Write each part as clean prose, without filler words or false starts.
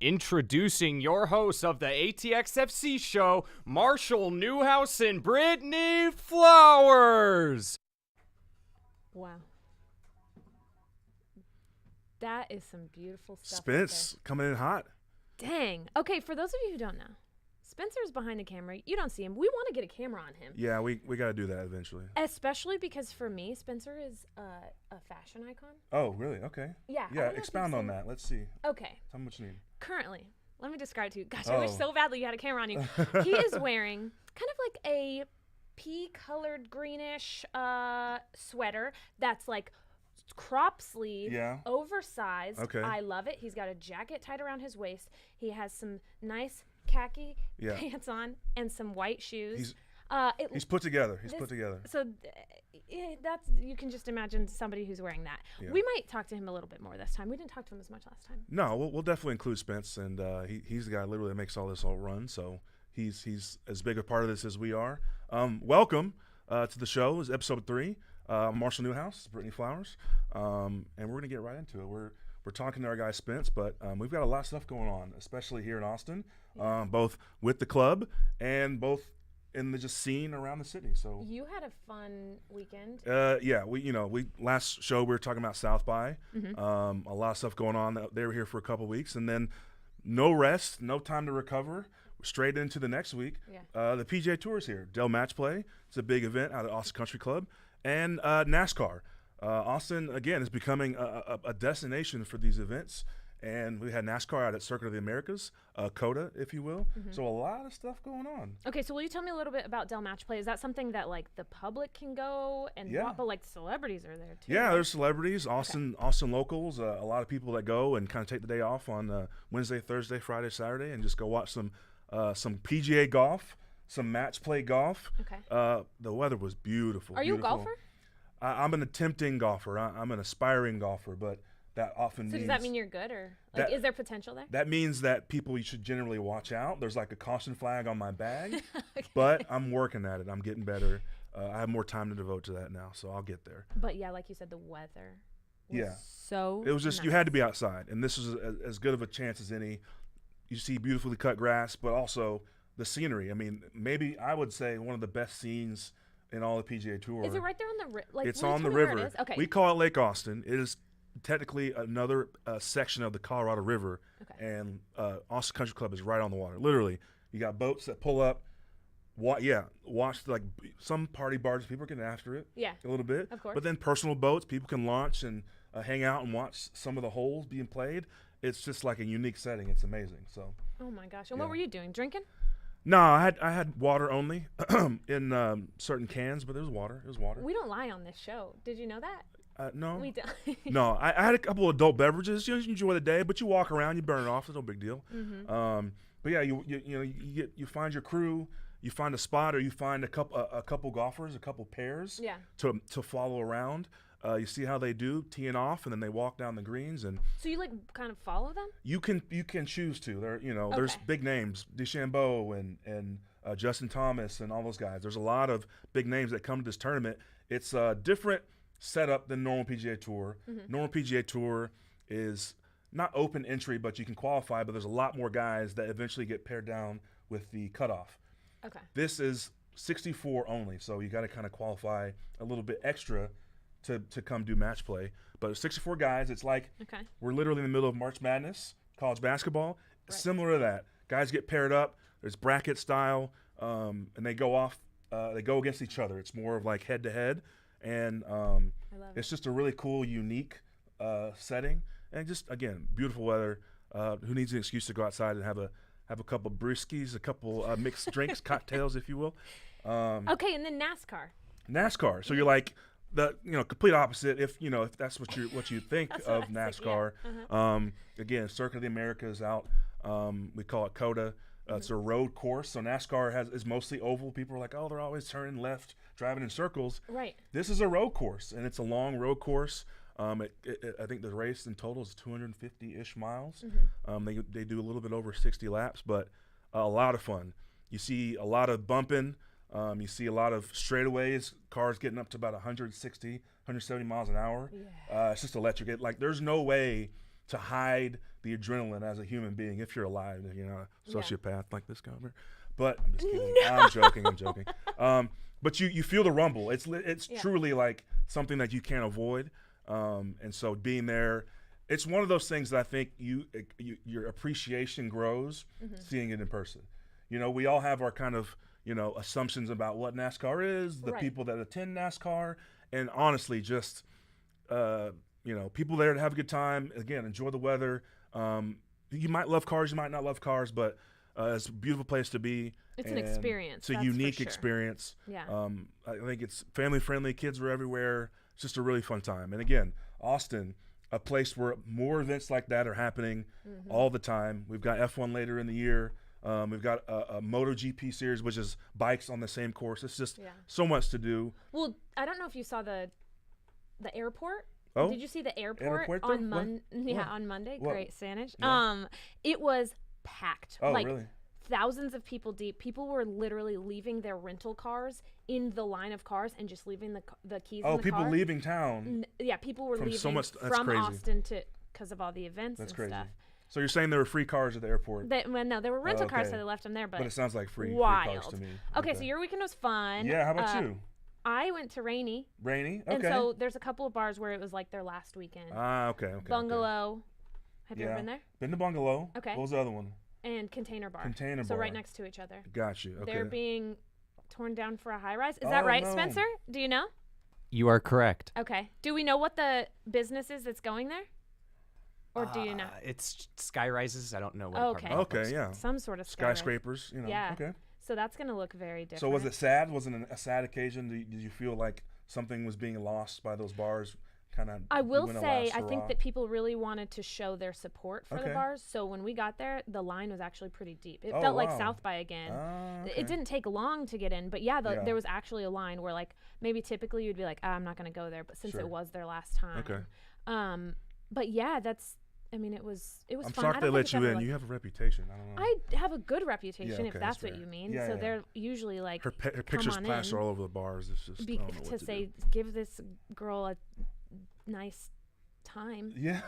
Introducing your hosts of the ATXFC Show, Marshall Newhouse and Brittany Flowers. Wow. That is some beautiful stuff. Spence coming in hot. Dang. Okay, for those of you who don't know, Spencer's behind the camera. You don't see him. We want to get a camera on him. Yeah, we got to do that eventually. Especially because for me, Spencer is a fashion icon. Oh, really? Okay. Yeah. Yeah, expound on that. Let's see. Okay. Tell me what you need. Currently, let me describe to you. Gosh, I wish so badly you had a camera on you. He is wearing kind of like a pea-colored greenish sweater that's like crop sleeve, oversized. Okay. I love it. He's got a jacket tied around his waist. He has some nice khaki pants on and some white shoes. He's put together. Put together. So that's, you can just imagine somebody who's wearing that. Yeah. We might talk to him a little bit more this time. We didn't talk to him as much last time. No, we'll definitely include Spence, and he's the guy literally that makes all this all run. So he's as big a part of this as we are. Welcome to the show. It's episode 3. Marshall Newhouse, Brittany Flowers, and we're gonna get right into it. We're talking to our guy Spence, but we've got a lot of stuff going on, especially here in Austin, both with the club and both in the just scene around the city. So you had a fun weekend. We last show we were talking about South by. Mm-hmm. A lot of stuff going on. They were here for a couple weeks, and then no rest, no time to recover. Straight into the next week. Yeah. The PGA Tour is here. Dell Match Play. It's a big event out at Austin Country Club. And NASCAR. Austin, again, is becoming a destination for these events. And we had NASCAR out at Circuit of the Americas, COTA, if you will. Mm-hmm. So a lot of stuff going on. Okay, so will you tell me a little bit about Dell Match Play? Is that something that, like, the public can go and watch, but, like, celebrities are there, too? Yeah, there's celebrities, Austin locals, a lot of people that go and kind of take the day off on Wednesday, Thursday, Friday, Saturday, and just go watch some PGA golf, some match play golf. Okay. The weather was beautiful. Are you a golfer? I'm an attempting golfer. I'm an aspiring golfer, but that often means... So does that mean you're good, or like, is there potential there? That means that people you should generally watch out. There's like a caution flag on my bag, but I'm working at it. I'm getting better. I have more time to devote to that now, so I'll get there. But yeah, like you said, the weather was so it was just nice. You had to be outside, and this was as good of a chance as any. You see beautifully cut grass, but also the scenery. I mean, maybe I would say one of the best scenes in all the PGA Tour. Is it right there on the river? It's on the river. It is? Okay. We call it Lake Austin. It is technically another section of the Colorado River, and Austin Country Club is right on the water. Literally, you got boats that pull up. Watch like some party barges. People are getting after it. Yeah, a little bit. Of course. But then personal boats, people can launch and hang out and watch some of the holes being played. It's just like a unique setting. It's amazing. So. Oh my gosh! And what were you doing? Drinking? No, I had water only in certain cans, but there was water. It was water. We don't lie on this show. Did you know that? No. We don't. No, I had a couple of adult beverages. You enjoy the day, but you walk around, you burn it off. It's no big deal. Mm-hmm. But yeah, you find your crew, you find a spot, or you find a couple golfers, a couple pairs. Yeah. To follow around. You see how they do teeing off, and then they walk down the greens, and so you like kind of follow them. You can choose to. There's big names, DeChambeau and Justin Thomas and all those guys. There's a lot of big names that come to this tournament. It's a different setup than normal PGA Tour. Mm-hmm. Normal PGA Tour is not open entry, but you can qualify. But there's a lot more guys that eventually get paired down with the cutoff. Okay. This is 64 only, so you got to kind of qualify a little bit extra to come do match play. But it's 64 guys. It's like we're literally in the middle of March Madness, college basketball. Right. Similar to that. Guys get paired up. There's bracket style, and they go off. They go against each other. It's more of like head-to-head. And it's just a really cool, unique setting. And just, again, beautiful weather. Who needs an excuse to go outside and have a couple of brewskis, a couple mixed drinks, cocktails, if you will. Okay, and then NASCAR. So you're like – the complete opposite if that's what you think of NASCAR. Again, Circuit of the Americas out. We call it COTA. It's a road course. So NASCAR is mostly oval. People are like, oh, they're always turning left, driving in circles. Right. This is a road course, and it's a long road course. I think the race in total is 250-ish miles. Mm-hmm. They do a little bit over 60 laps, but a lot of fun. You see a lot of bumping. You see a lot of straightaways, cars getting up to about 160, 170 miles an hour. Yeah. It's just electric. There's no way to hide the adrenaline as a human being if you're alive, you're not a sociopath like this guy over. But I'm just kidding. No. I'm joking. But you feel the rumble. It's truly like something that you can't avoid. And so being there, it's one of those things that I think your appreciation grows seeing it in person. You know, we all have our kind of, you know, assumptions about what NASCAR is, the people that attend NASCAR, and honestly, just, you know, people there to have a good time. Again, enjoy the weather. You might love cars, you might not love cars, but it's a beautiful place to be. It's an experience. It's a unique experience. Yeah. I think it's family friendly. Kids are everywhere. It's just a really fun time. And again, Austin, a place where more events like that are happening all the time. We've got F1 later in the year. We've got a MotoGP series, which is bikes on the same course. It's just so much to do. Well, I don't know if you saw the airport. Oh, did you see the airport on Monday? Yeah, on Monday. What? Great, Saanich. Yeah. It was packed. Oh, like, really? Thousands of people deep. People were literally leaving their rental cars in the line of cars and just leaving the keys in the car. Oh, people leaving town. Yeah, people were leaving from crazy. Austin because of all the events and stuff. So you're saying there were free cars at the airport? Well, no, there were rental cars, so they left them there. But it sounds like free cars to me. Okay, so your weekend was fun. Yeah, how about you? I went to Rainey. Rainey? Okay. And so there's a couple of bars where it was like their last weekend. Okay. Bungalow. Have you ever been there? Been to Bungalow. Okay. What was the other one? And Container Bar. So right next to each other. Got you. Okay. They're being torn down for a high-rise. Is that right, Spencer? Do you know? You are correct. Okay. Do we know what the business is that's going there? Or do you know? It's sky rises. I don't know what. Okay, yeah. Some sort of skyscrapers. You know. Yeah. Okay. So that's going to look very different. So was it sad? Was it a sad occasion? Did you feel like something was being lost by those bars? I will say, I think that people really wanted to show their support for the bars. So when we got there, the line was actually pretty deep. It felt like South by again. It didn't take long to get in, but there was actually a line where, like, maybe typically you'd be like, I'm not going to go there, but since it was their last time. Okay. But yeah, it was I'm fun. shocked they let you in. You have a reputation. I don't know. I have a good reputation, if that's what you mean. So they're usually like, her pictures plastered all over the bars. It's just give this girl a nice time. Yeah.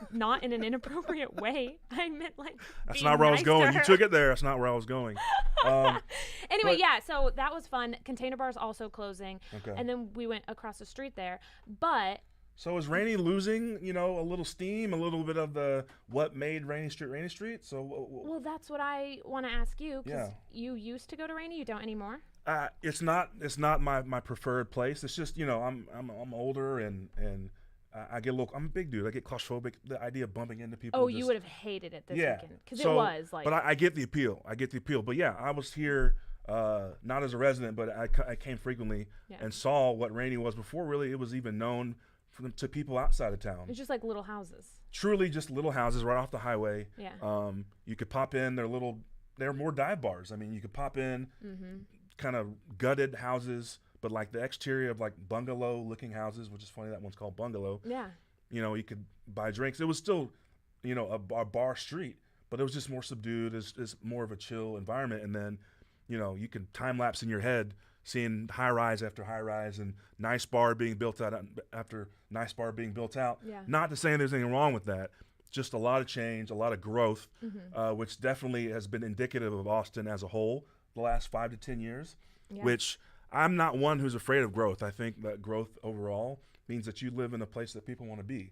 Not in an inappropriate way. I meant like that's not where I was going. You took it there. That's not where I was going. Anyway, so that was fun. Container Bar's also closing. Okay. And then we went across the street there. But so is Rainey losing, you know, a little steam, a little bit of the what made Rainey Street? So well, that's what I want to ask you, because you used to go to Rainey. You don't anymore. It's not my preferred place. It's just, you know, I'm older and I get a little. I'm a big dude. I get claustrophobic. The idea of bumping into people. Oh, you would have hated it this weekend because it was like. But I get the appeal. But yeah, I was here not as a resident, but I came frequently and saw what Rainey was before. Really, it was even known to people outside of town. It's just like little houses. Truly, just little houses right off the highway. Yeah. You could pop in. They're more dive bars. I mean, you could pop in, kind of gutted houses. But like the exterior of like bungalow-looking houses, which is funny, that one's called Bungalow. Yeah. You know, you could buy drinks. It was still, you know, a bar street, but it was just more subdued. It's more of a chill environment. And then, you know, you can time lapse in your head seeing high rise after high rise and nice bar being built out after nice bar being built out. Yeah. Not to say there's anything wrong with that. Just a lot of change, a lot of growth, which definitely has been indicative of Austin as a whole the last 5 to 10 years, which. I'm not one who's afraid of growth. I think that growth overall means that you live in a place that people want to be.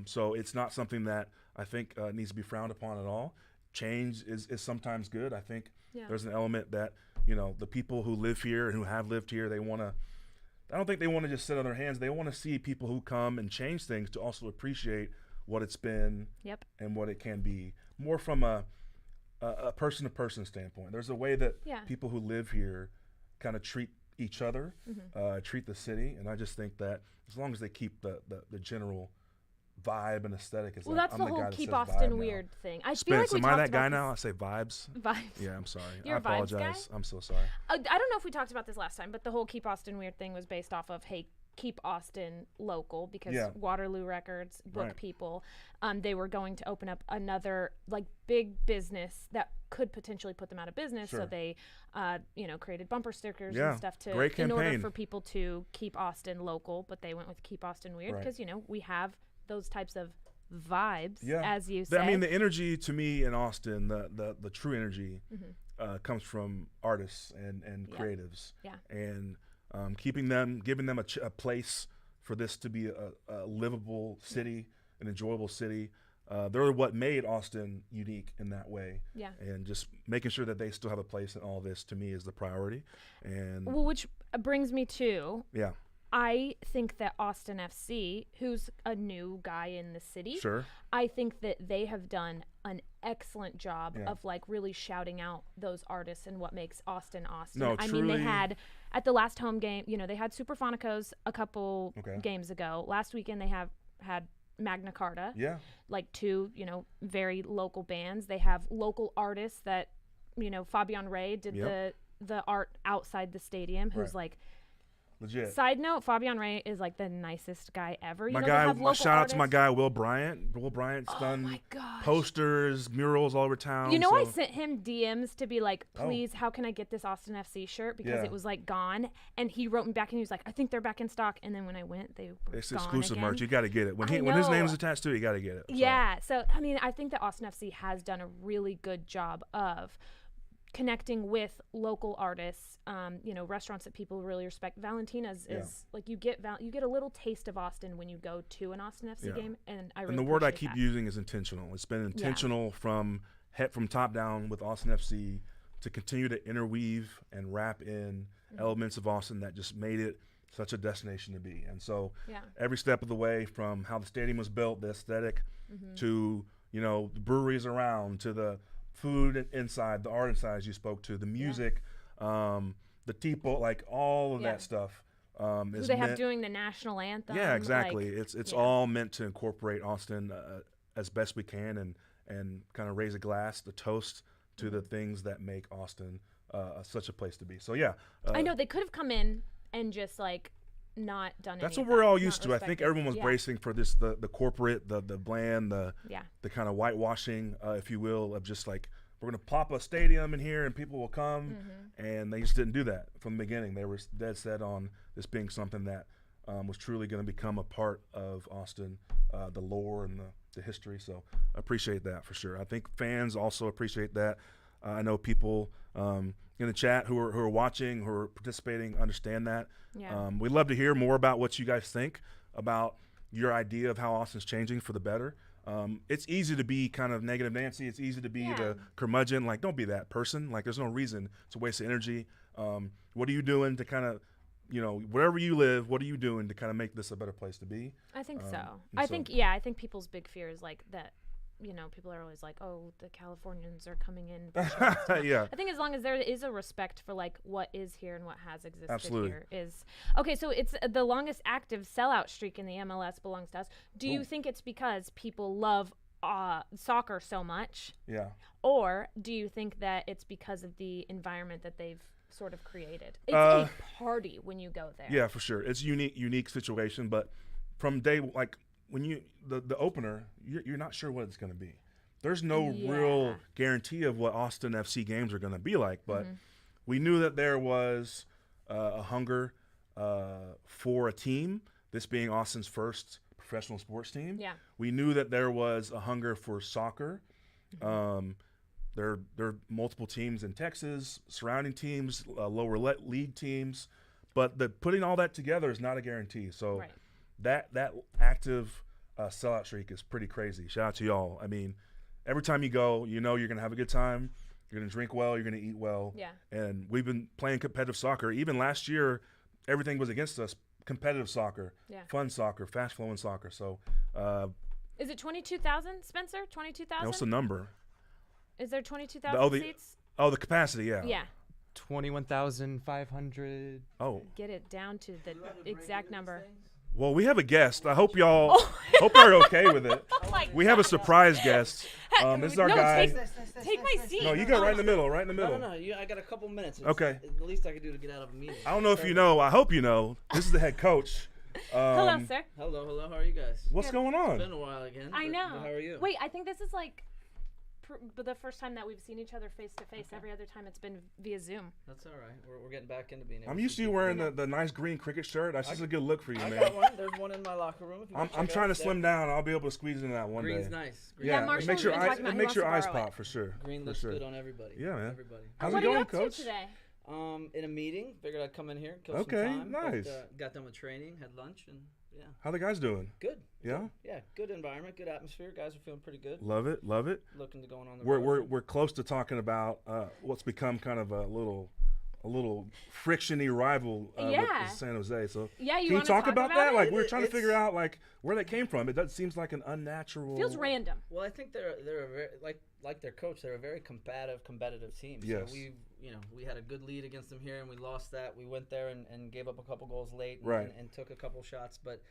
So it's not something that I think needs to be frowned upon at all. Change is sometimes good. I think there's an element that, you know, the people who live here and who have lived here, I don't think they want to just sit on their hands. They want to see people who come and change things to also appreciate what it's been and what it can be. More from a person-to-person standpoint. There's a way that people who live here kind of treat each other, treat the city, and I just think that as long as they keep the general vibe and aesthetic, that's the whole keep Austin weird thing. I feel like we am I that guy now? I say vibes. Vibes. Yeah, I'm sorry. You're I apologize. Vibes guy? I'm so sorry. I don't know if we talked about this last time, but the whole keep Austin weird thing was based off of keep Austin local, because Waterloo Records book people. They were going to open up another like big business that could potentially put them out of business. So they, created bumper stickers and stuff in order for people to keep Austin local. But they went with keep Austin weird because we have those types of vibes, as you said. I mean, the energy to me in Austin, the true energy comes from artists and creatives. Yeah. And giving them a place for this to be a livable city, an enjoyable city. They're what made Austin unique in that way. Yeah. And just making sure that they still have a place in all this, to me, is the priority. And well, which brings me to I think that Austin FC, who's a new guy in the city, I think that they have done an excellent job of like really shouting out those artists and what makes Austin Austin. No, I mean, they had at the last home game, they had Superphonicos a couple games ago. Last weekend they had Magna Carta. Yeah. Like two, very local bands. They have local artists that, Fabian Ray did the art outside the stadium, who's like legit. Side note, Fabian Ray is like the nicest guy ever. My shout out to my guy Will Bryant. Will Bryant's done posters, murals all over town. I sent him DMs to be like, please, how can I get this Austin FC shirt? Because it was like gone. And he wrote me back and he was like, I think they're back in stock. And then when I went, they were It's gone exclusive again. merch. You got to get it. When his name is attached to it, you got to get it. Yeah. So, I mean, I think that Austin FC has done a really good job of connecting with local artists, restaurants that people really respect. Valentina's is like you get a little taste of Austin when you go to an Austin FC game, and I really and the word I appreciate keep using is intentional. It's been intentional from top down with Austin FC to continue to interweave and wrap in elements of Austin that just made it such a destination to be. And so every step of the way, from how the stadium was built, the aesthetic, to the breweries around, to the food inside, the art inside, as you spoke to, the music, the tipo, like all of that stuff. Who they have doing the national anthem. Yeah, exactly. It's all meant to incorporate Austin as best we can, and kind of raise a glass, the toast to the things that make Austin such a place to be. So I know they could have come in and just like not done. That's what we're all used to. I think everyone was bracing for this, the corporate, the bland, the kind of whitewashing, if you will, of just like, we're going to pop a stadium in here and people will come. And they just didn't do that from the beginning. They were dead set on this being something that was truly going to become a part of Austin, the lore and the history. So I appreciate that for sure. I think fans also appreciate that. I know people in the chat who are watching, who are participating, understand that. We'd love to hear more about what you guys think about your idea of how Austin's changing for the better. It's easy to be kind of negative Nancy. It's easy to be the curmudgeon. Like, don't be that person. Like, there's no reason to waste energy. What are you doing to kind of, wherever you live, what are you doing to kind of make this a better place to be? I think so. I think people's big fear is like that. People are always like, oh, the Californians are coming in. I think as long as there is a respect for like what is here and what has existed here is okay. So it's the longest active sellout streak in the MLS belongs to us. Do you think it's because people love soccer so much? Yeah. Or do you think that it's because of the environment that they've sort of created? It's a party when you go there. Yeah, for sure. It's a unique situation, but from day when you the opener, you're not sure what it's going to be. There's no real guarantee of what Austin FC games are going to be like, but we knew that there was a hunger for a team, this being Austin's first professional sports team. Yeah. We knew that there was a hunger for soccer. There are multiple teams in Texas, surrounding teams, lower league teams, but putting all that together is not a guarantee. So that active sellout streak is pretty crazy. Shout out to y'all. I mean, every time you go, you're going to have a good time. You're going to drink well. You're going to eat well. Yeah. And we've been playing competitive soccer. Even last year, everything was against us. Competitive soccer, fun soccer, fast-flowing soccer. So, is it 22,000, Spencer? 22,000? What's the number? Is there 22,000 seats? Oh, the capacity, yeah. Yeah. 21,500. Oh. Get it down to the exact number. Well, we have a guest. I hope y'all are okay with it. We have a surprise guest. This is our guy. Take my seat. No, you go right in the middle. No. I got a couple minutes. Okay. It's the least I can do to get out of a meeting. I don't know if you know. I hope you know. This is the head coach. Hello, sir. Hello. How are you guys? What's going on? It's been a while again. I know. How are you? Wait, I think this is like the first time that we've seen each other face to face. Every other time it's been via Zoom. That's all right. We're getting back into being able I'm to used to see you people. wearing the nice green cricket shirt. That's just a good look for you, I man. got one. There's one in my locker room. If you want I'm check trying out to slim down. I'll be able to squeeze into that one Green's day. nice. Yeah, Marshall's it makes your been eyes talking about he makes your eyes wants to borrow pop for sure. Green for looks sure. good on everybody. Yeah, man. Everybody. How's what it are you going, up to Coach? today? In a meeting. Figured I'd come in here. Kill Okay, some time, nice. But, got done with training. Had lunch and yeah. How the guys doing? Good. Yeah. Good. Yeah. Good environment. Good atmosphere. Guys are feeling pretty good. Love it. Love it. Looking to going on the We're road. we're close to talking about what's become kind of a little frictiony rival Yeah. with San Jose. So Yeah, can you wanna talk about that? it? Like we're trying to It's- figure out like where that came from. It seems like an unnatural. Feels random. Well, I think they're a very like their coach. They're a very competitive team. Yes. So we had a good lead against them here, and we lost that. We went there and gave up a couple goals late, and took a couple shots. But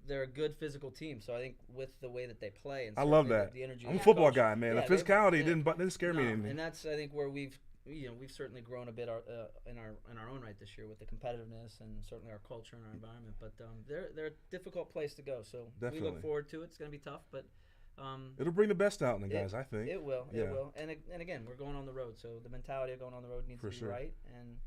they're a good physical team. So I think with the way that they play, and I love certainly that. the energy. I'm a of the football coach, guy, man. yeah, the physicality they- didn't scare me no, anymore. and that's I think where we've certainly grown a bit in our own right this year with the competitiveness and certainly our culture and our environment. But they're a difficult place to go. So we Definitely. look forward to it. It's going to be tough, but. It'll bring the best out in the guys, I think. It will. Yeah. It will. And again, we're going on the road, so the mentality of going on the road needs For to be sure. right. And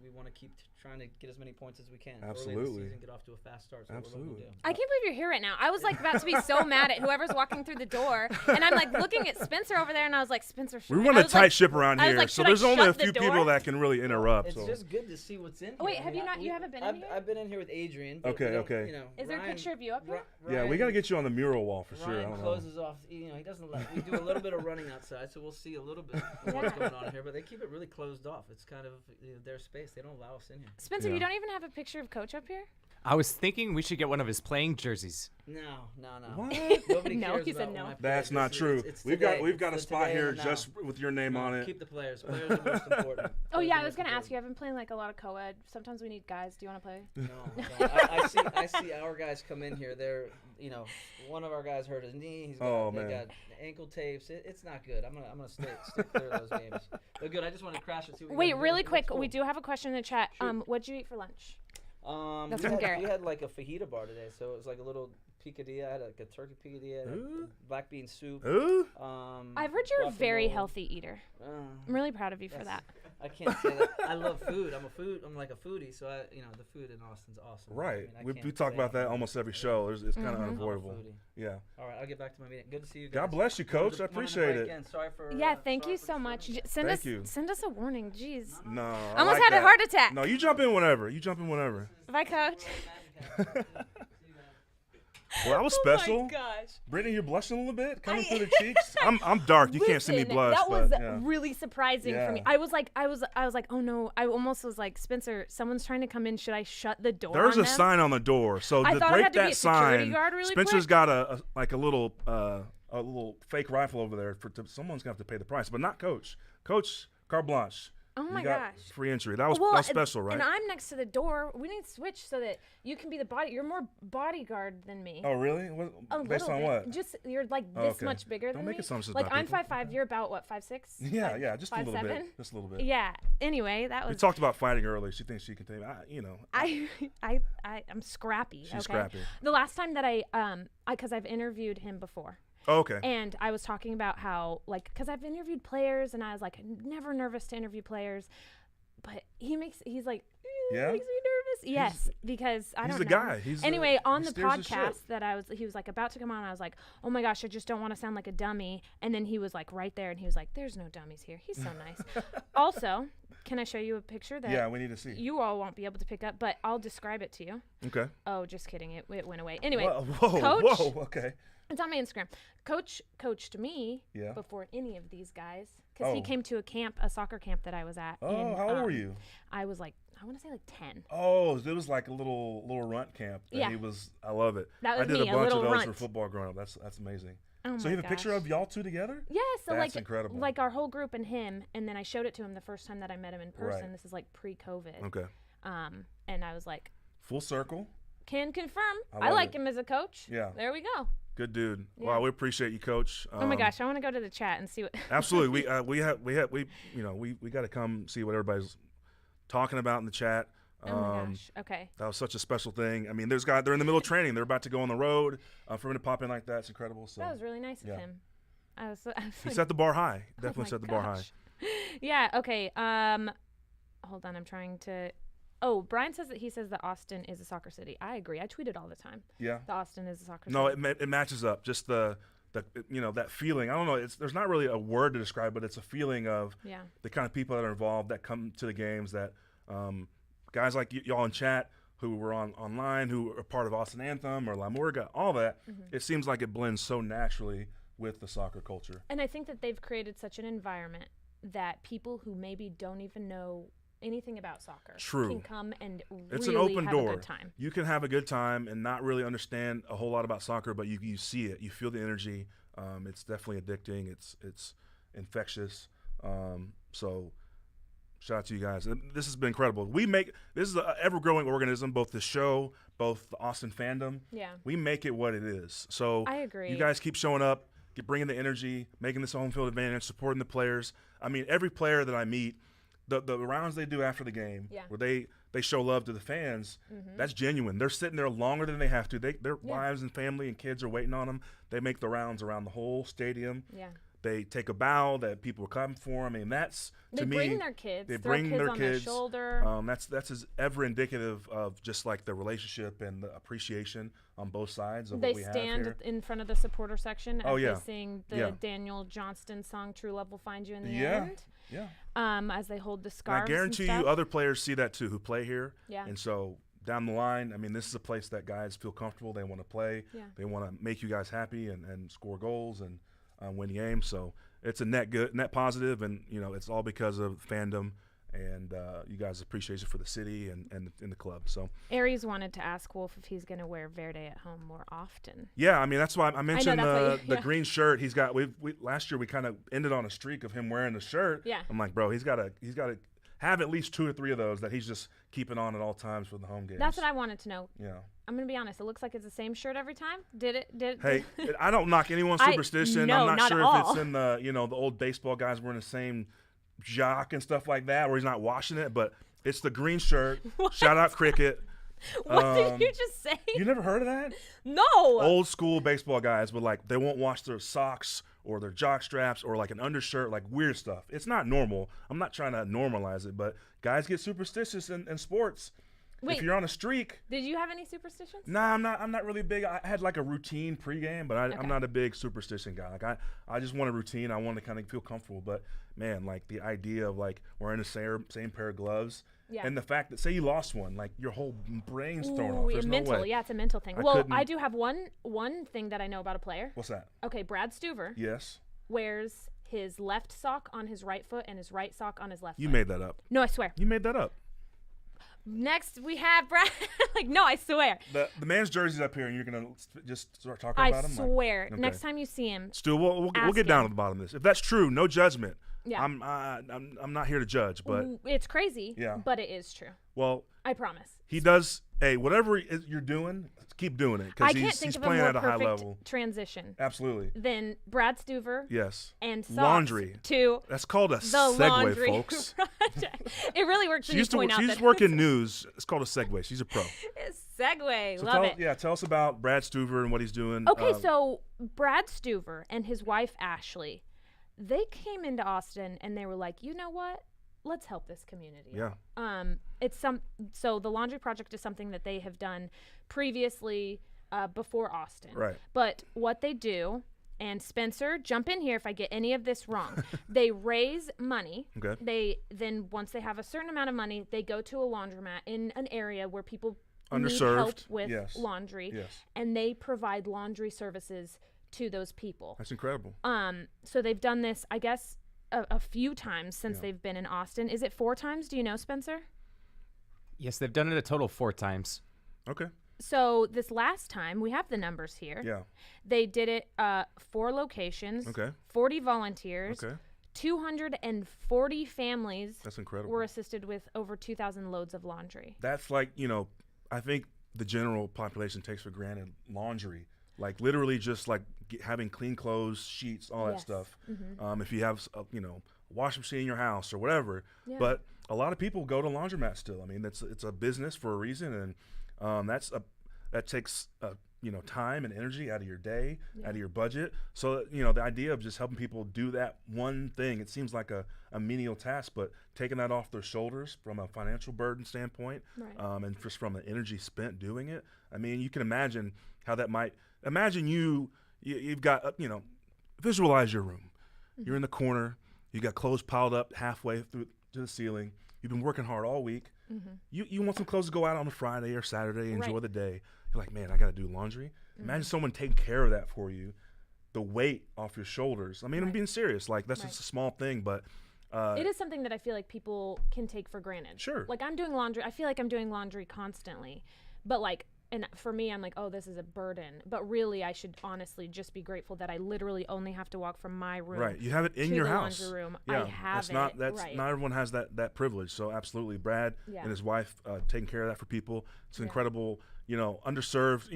we want to keep trying to get as many points as we can. Early in Absolutely. the season, get off to a fast start. So Absolutely. We're looking to do. I can't believe you're here right now. I was like about to be so mad at whoever's walking through the door, and I'm like looking at Spencer over there, and I was like, Spencer. We run a tight ship around I was here, like, so should I there's only a shut the few people door? that can really interrupt. It's so. just good to see what's in here. Oh, wait, I have mean, you not? You haven't been in here? I've been in here with Adrian. but Okay, we don't- okay. You know, Is there a Ryan- picture of you up here? Yeah, we got to get you on the mural wall for sure. I Ryan don't know. closes off. He doesn't let. We do a little bit of running outside, so we'll see a little bit of what's going on here. But they keep it really closed off. It's kind of their space. They don't allow us in here. Spencer, Yeah. you don't even have a picture of Coach up here? I was thinking we should get one of his playing jerseys. No. What? Nobody No, cares he said about no. when I play. That's not It's- true. it's We've today. got a It's spot today here and now. just with your name on it. Keep the players. Players are most important. Oh, Players yeah, are I was most going to ask you. important. I've been playing like a lot of co-ed. Sometimes we need guys. Do you want to play? No. I see our guys come in here. They're, one of our guys hurt his knee. He's got, they got ankle tapes. It's not good. I'm gonna stay clear of those games. But good. I just want to crash it. See what we Wait, got here. really Let's quick. go. We do have a question in the chat. Shoot. What'd you eat for lunch? That's we from had, Garrett. we had like a fajita bar today, so it was like a little picadilla. I had like a turkey picadilla, Ooh. black bean soup. Ooh. I've heard you're a very guacamole. healthy eater. I'm really proud of you for that. I can't say that. I love food. I'm like a foodie, so the food in Austin's awesome. Right. I We can't talk say about that I'm almost every show. It's kind of Mhm. a unavoidable. foodie. Yeah. All right, I'll get back to my meeting. Good to see you guys. God bless you, Coach. I Wanted to appreciate break it. in. Sorry for. Yeah, thank sorry you for so much. disturbing Send Thank us you. send us a warning. Jeez. No. I Almost like had a that. heart attack. No, you jump in whenever. You jump in whenever. Bye, Coach. Well, that was Oh special. my gosh. Brittany, you're blushing a little bit, coming through the cheeks. I'm dark. You can't see me Listen, blush. That was but, yeah. really surprising for me. Yeah. I was like, oh no. I almost was like, Spencer, someone's trying to come in. Should I shut the door? There's on a them? sign on the door. So I to thought it break had to be that a security sign, guard really Spencer's quick. got a little fake rifle over there. Someone's gonna have to pay the price, but not Coach. Coach carte blanche. Oh my you got gosh. free entry. That was Well, special, right? And I'm next to the door. We need to switch so that you can be the body. You're more bodyguard than me. Oh really? A Based little on bit. what? Just you're like Oh, this okay. much bigger Don't than make me. assumptions Like about I'm people. 5'5", you're about what, 5'6"? Yeah, just a little 5'7"? bit. Just a little bit. Yeah. Anyway, that We was. talked about fighting earlier. She thinks she can take. I'm scrappy. She's okay? scrappy. The last time that because I've interviewed him before. Oh, okay. And I was talking about how, like, because I've interviewed players, and I was like, never nervous to interview players, but he's like, Yeah? makes me nervous. Yes, because I He's don't the know. guy. Anyway, on he the steers the ship. podcast that he was like about to come on, I was like, oh my gosh, I just don't want to sound like a dummy. And then he was like right there, and he was like, there's no dummies here. He's so nice. Also, can I show you a picture that Yeah, we need to see. you all won't be able to pick up, but I'll describe it to you. Okay. Oh, just kidding. It went away. Anyway, Whoa, Coach, whoa. Okay. it's on my Instagram. Coach coached me Yeah. before any of these guys because he Oh. came to a soccer camp that I was at. Oh, how old were you? I was like, I want to say like 10. Oh, it was like a little runt camp. That Yeah. He was. I love it. That was I did me, a a bunch little of those runt. for football growing up. That's amazing. Oh So my you have a picture gosh. of y'all two together? Yeah, so That's like incredible. like our whole group and him, and then I showed it to him the first time that I met him in person. Right. This is like pre-COVID. Okay. And I was like, Full circle. can confirm. I I love like it. him as a coach. Yeah. There we go. Good dude. Yeah. Wow, we appreciate you, Coach. Oh my gosh, I want to go to the chat and see what. Absolutely. We got to come see what everybody's talking about in the chat. Oh my gosh. Okay. That was such a special thing. I mean, they're in the middle of training. They're about to go on the road. For him to pop in like that, it's incredible. So That was really nice yeah. of him. He set the bar high. Definitely set the bar high. Yeah. Okay. Hold on. I'm trying to. Oh, Brian says that Austin is a soccer city. I agree. I tweet it all the time. Yeah. The Austin is a soccer city. No, it matches up. Just the that feeling. I don't know. There's not really a word to describe, but it's a feeling of the kind of people that are involved that come to the games. That guys like y'all in chat who were online, who are part of Austin Anthem or La Murga, all that. It seems like it blends so naturally with the soccer culture. And I think that they've created such an environment that people who maybe don't even know anything about soccer can come and it's really an open have door. a good time. You can have a good time and not really understand a whole lot about soccer, but you see it. You feel the energy. It's definitely addicting. It's infectious. So shout out to you guys. This has been incredible. This is an ever-growing organism, both the show, both the Austin fandom. Yeah. We make it what it is. So I agree. You guys keep showing up, bringing the energy, making this a home field advantage, supporting the players. I mean, every player that I meet, the rounds they do after the game, where they show love to the fans, that's genuine. They're sitting there longer than they have to. Their wives and family and kids are waiting on them. They make the rounds around the whole stadium. Yeah. They take a bow that people are coming for. I mean, that's to me. They bring their kids. They bring their on kids. Their shoulder. That's as ever indicative of just like the relationship and the appreciation on both sides of they what we have here. stand in front of the supporter section as they sing the Yeah. Daniel Johnston song "True Love Will Find You" in the Yeah. end. Yeah. As they hold the And scarves. I guarantee and you, stuff. other players see that too who play here. Yeah. And so down the line, I mean, this is a place that guys feel comfortable. They want to play. Yeah. They want to make you guys happy and score goals and win games. So it's a net positive, and it's all because of fandom and you guys' appreciation for the city and the club. So Aries wanted to ask Wolff if he's going to wear Verde at home more often. yeah, I mean that's why I mentioned the yeah. green shirt he's got. We last year we kind of ended on a streak of him wearing the shirt. Yeah. I'm like, bro, he's got to have at least 2 or 3 of those that he's just keeping on at all times for the home games. That's what I wanted to know. Yeah. I'm going to be honest. It looks like it's the same shirt every time. Did it? Hey, I don't knock anyone's superstition. No, I'm not sure at if all. it's in the the old baseball guys wearing the same jock and stuff like that, where he's not washing it, but it's the green shirt. Shout out cricket. What did you just say? You never heard of that? No. Old school baseball guys would they won't wash their socks or their jock straps or like an undershirt, like weird stuff. It's not normal. I'm not trying to normalize it, but guys get superstitious in sports. Wait, if you're on a streak. Did you have any superstitions? Nah, I'm not really big. I had like a routine pregame, but I'm not a big superstition guy. Like I just want a routine. I want to kind of feel comfortable. But man, like the idea of like wearing the same pair of gloves. Yeah. And the fact that say you lost one, like your whole brain's thrown Ooh, off. There's mental. no way. Yeah, it's a mental thing. I do have one thing that I know about a player. What's that? Okay, Brad Stuver. Yes. Wears his left sock on his right foot and his right sock on his left foot. You made that up. No, I swear. You made that up. Next, we have Brad. No, I swear. The man's jersey's up here, and you're gonna just start talking about him. I swear. Okay. Next time you see him, Stu, we'll get down to the bottom of this. If that's true, no judgment. Yeah. I'm not here to judge, but it's crazy. Yeah. But it is true. Well, I promise. He does. Hey, whatever you're doing, keep doing it because he's playing at a high level. Transition. Absolutely. Then Brad Stuver. Yes. And socks laundry. To that's called a segue, folks. It really works when you point out that she's working news. It's called a segue. She's a pro. Segue. So love it. Yeah, tell us about Brad Stuver and what he's doing. Okay, so Brad Stuver and his wife Ashley, they came into Austin and they were like, you know what? Let's help this community. Yeah. So the laundry project is something that they have done previously before Austin. Right. But what they do, and Spencer, jump in here if I get any of this wrong. They raise money. Okay. Then once they have a certain amount of money, they go to a laundromat in an area where people underserved need help with laundry. Yes. And they provide laundry services to those people. That's incredible. So they've done this, I guess, a few times since they've been in Austin. Is it 4 times? Do you know, Spencer? Yes, they've done it a total of 4 times. Okay. So this last time, we have the numbers here. Yeah. They did it 4 locations. Okay. 40 volunteers. Okay. 240 families. That's incredible. Were assisted with over 2,000 loads of laundry. That's like, I think the general population takes for granted laundry. Like literally just like having clean clothes, sheets, all that stuff. Mm-hmm. If you have, a washing machine in your house or whatever. Yeah. But a lot of people go to laundromats still. I mean, it's a business for a reason, and that takes time and energy out of your day, out of your budget. So, the idea of just helping people do that one thing, it seems like a menial task, but taking that off their shoulders from a financial burden standpoint, and just from the energy spent doing it. I mean, you can imagine how that might, imagine you've got, visualize your room. Mm-hmm. You're in the corner, you got clothes piled up halfway through to the ceiling. You've been working hard all week. Mm-hmm. You want some clothes to go out on a Friday or Saturday, enjoy the day. You're like, man, I got to do laundry. Mm-hmm. Imagine someone taking care of that for you, the weight off your shoulders. I mean, I'm being serious. Like, that's just a small thing, but it is something that I feel like people can take for granted. Sure. Like, I'm doing laundry. I feel like I'm doing laundry constantly, but like, and for me, I'm like, oh, this is a burden. But really, I should honestly just be grateful that I literally only have to walk from my room. Right. You have it in your house. Laundry room. Yeah. I have not everyone has that privilege. So absolutely, Brad and his wife taking care of that for people. It's incredible. Underserved.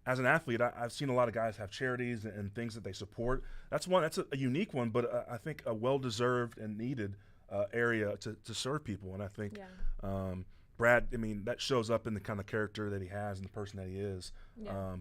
As an athlete, I've seen a lot of guys have charities and things that they support. That's a unique one, but I think a well-deserved and needed area to serve people. And I think Brad, I mean, that shows up in the kind of character that he has and the person that he is.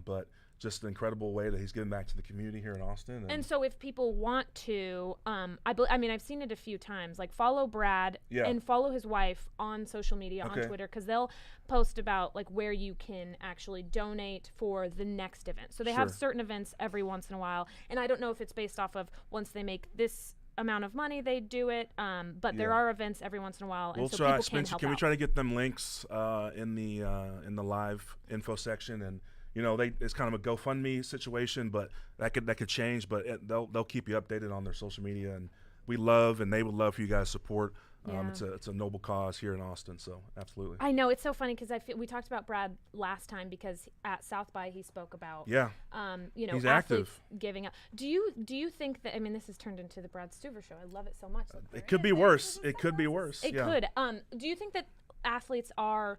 But just an incredible way that he's giving back to the community here in Austin. And so if people want to, I've seen it a few times, like follow Brad and follow his wife on social media, on Twitter, because they'll post about like where you can actually donate for the next event. So they have certain events every once in a while. And I don't know if it's based off of once they make this amount of money they do it, but there are events every once in a while, and so people can help we try to get them links in the live info section, and it's kind of a GoFundMe situation, but that could change, but they'll keep you updated on their social media, and they would love for you guys to support. It's a noble cause here in Austin, so absolutely. I know, it's so funny because we talked about Brad last time because at South by he spoke about he's athletes active. Giving up. Do you think that, I mean, this has turned into the Brad Stuver show. I love it so much. It could be worse. It could be worse. It could. Do you think that athletes are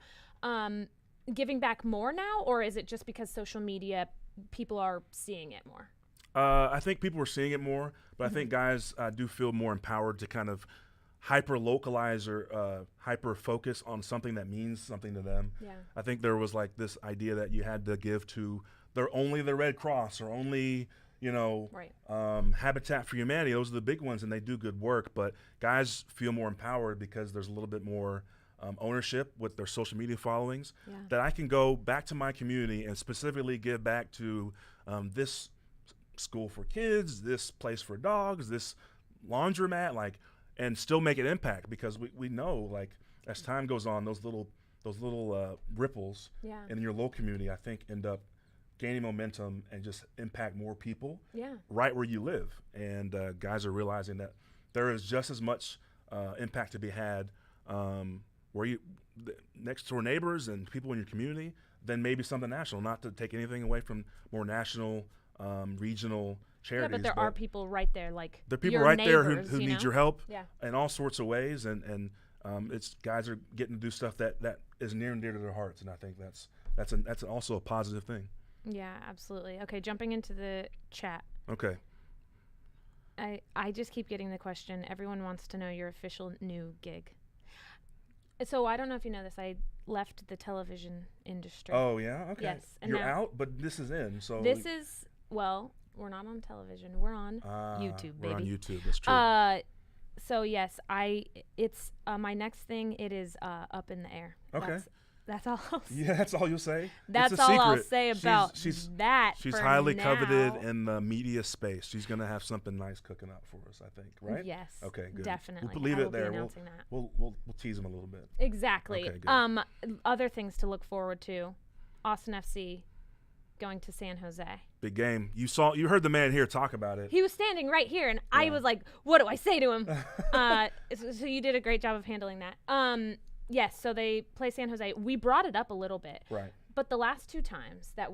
giving back more now, or is it just because social media people are seeing it more? I think people are seeing it more, but I think guys do feel more empowered to kind of hyper-localize or hyper-focus on something that means something to them. Yeah. I think there was like this idea that you had to give to only the Red Cross or only, Habitat for Humanity. Those are the big ones, and they do good work. But guys feel more empowered because there's a little bit more ownership with their social media followings that I can go back to my community and specifically give back to this school for kids, this place for dogs, this laundromat, and still make an impact, because we know, like, as time goes on, those little ripples in your local community, I think, end up gaining momentum and just impact more people right where you live. And guys are realizing that there is just as much impact to be had next door neighbors and people in your community than maybe something national. Not to take anything away from more national, regional charities. Yeah, but there are people right there, like there are people right there who need your help in all sorts of ways, and it's guys are getting to do stuff that is near and dear to their hearts, and I think that's also a positive thing. Yeah, absolutely. Okay, jumping into the chat. Okay. I just keep getting the question. Everyone wants to know your official new gig. So I don't know if you know this. I left the television industry. Oh yeah. Okay. Yes. And you're out, but this is in. So we're not on television. We're on YouTube, baby. We're on YouTube. That's true. So yes, it's my next thing. It is up in the air. Okay. That's all I'll say. Yeah, that's all you'll say? That's all I'll say about that. She's highly coveted in the media space. She's going to have something nice cooking up for us, I think, right? Yes. Okay, good. Definitely. We'll leave it there. We'll tease them a little bit. Exactly. Okay, good. Other things to look forward to. Austin FC going to San Jose. Big game. You heard the man here talk about it. He was standing right here, and I was like, what do I say to him? So you did a great job of handling that. Yes, so they play San Jose. We brought it up a little bit. Right. But the last two times that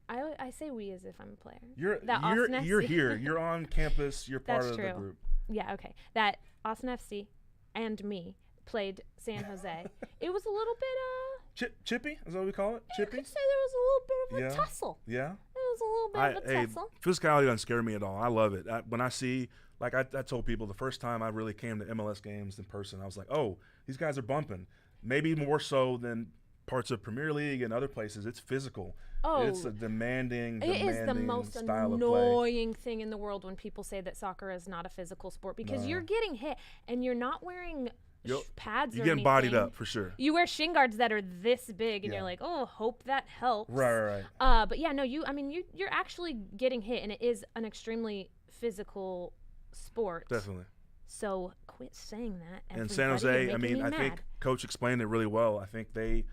I say we as if I'm a player. You're here. You're on campus. You're part of the group. Yeah, okay. That Austin FC and me played San Jose. It was a little bit chippy? Is that what we call it? Chippy? You could say there was a little bit of a tussle. Yeah? It was a little bit of a tussle. Physicality doesn't scare me at all. I love it. When I see, like I told people the first time I really came to MLS games in person, I was like, oh, these guys are bumping. Maybe more so than parts of Premier League and other places, it's physical. Oh, it's a demanding it is the most style annoying thing in the world when people say that soccer is not a physical sport, because you're getting hit and you're not wearing pads or you're getting bodied up for sure. You wear shin guards that are this big, and you're like, oh, hope that helps. Right. But yeah, no, you're actually getting hit, and it is an extremely physical sport. Definitely. So quit saying that. And San Jose, I think Coach explained it really well. I think they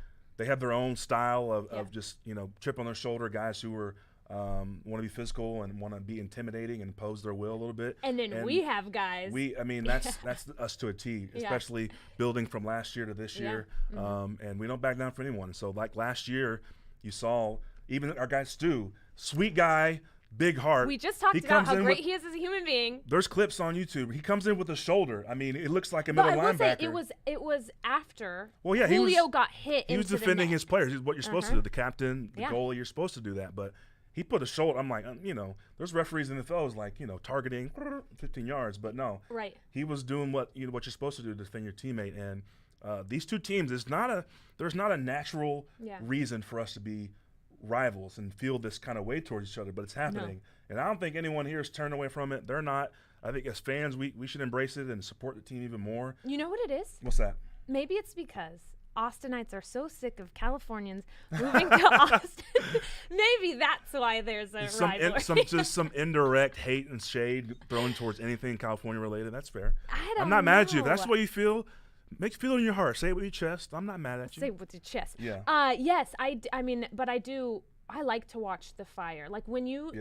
have their own style of just, chip on their shoulder, guys who are want to be physical and want to be intimidating and impose their will a little bit. And then we have guys. That's us to a T, especially building from last year to this year. And we don't back down for anyone. So like last year, you saw even our guy Stu, sweet guy, big heart. We just talked about how great he is as a human being. There's clips on YouTube. He comes in with a shoulder. I mean, it looks like a middle linebacker. But I will say it was after Julio got hit. He was defending his players. What you're supposed to do. The captain, the goalie, you're supposed to do that. But he put a shoulder. I'm like, there's referees in the NFL like, targeting 15 yards. But no. Right. He was doing what you're supposed to do to defend your teammate. And these two teams, there's not a natural reason for us to be rivals and feel this kind of way towards each other, but it's happening. And I don't think anyone here is turned away from it. They're not. I think as fans, we should embrace it and support the team even more. You know what it is? What's that? Maybe it's because Austinites are so sick of Californians moving to Austin. Maybe that's why there's a rivalry. Some indirect hate and shade thrown towards anything California related. That's fair. I'm not mad at you. If that's the way you feel, feel it in your heart. Say it with your chest. I'm not mad at you. Say it with your chest. Yeah. Yes, but I like to watch the fire. Like when you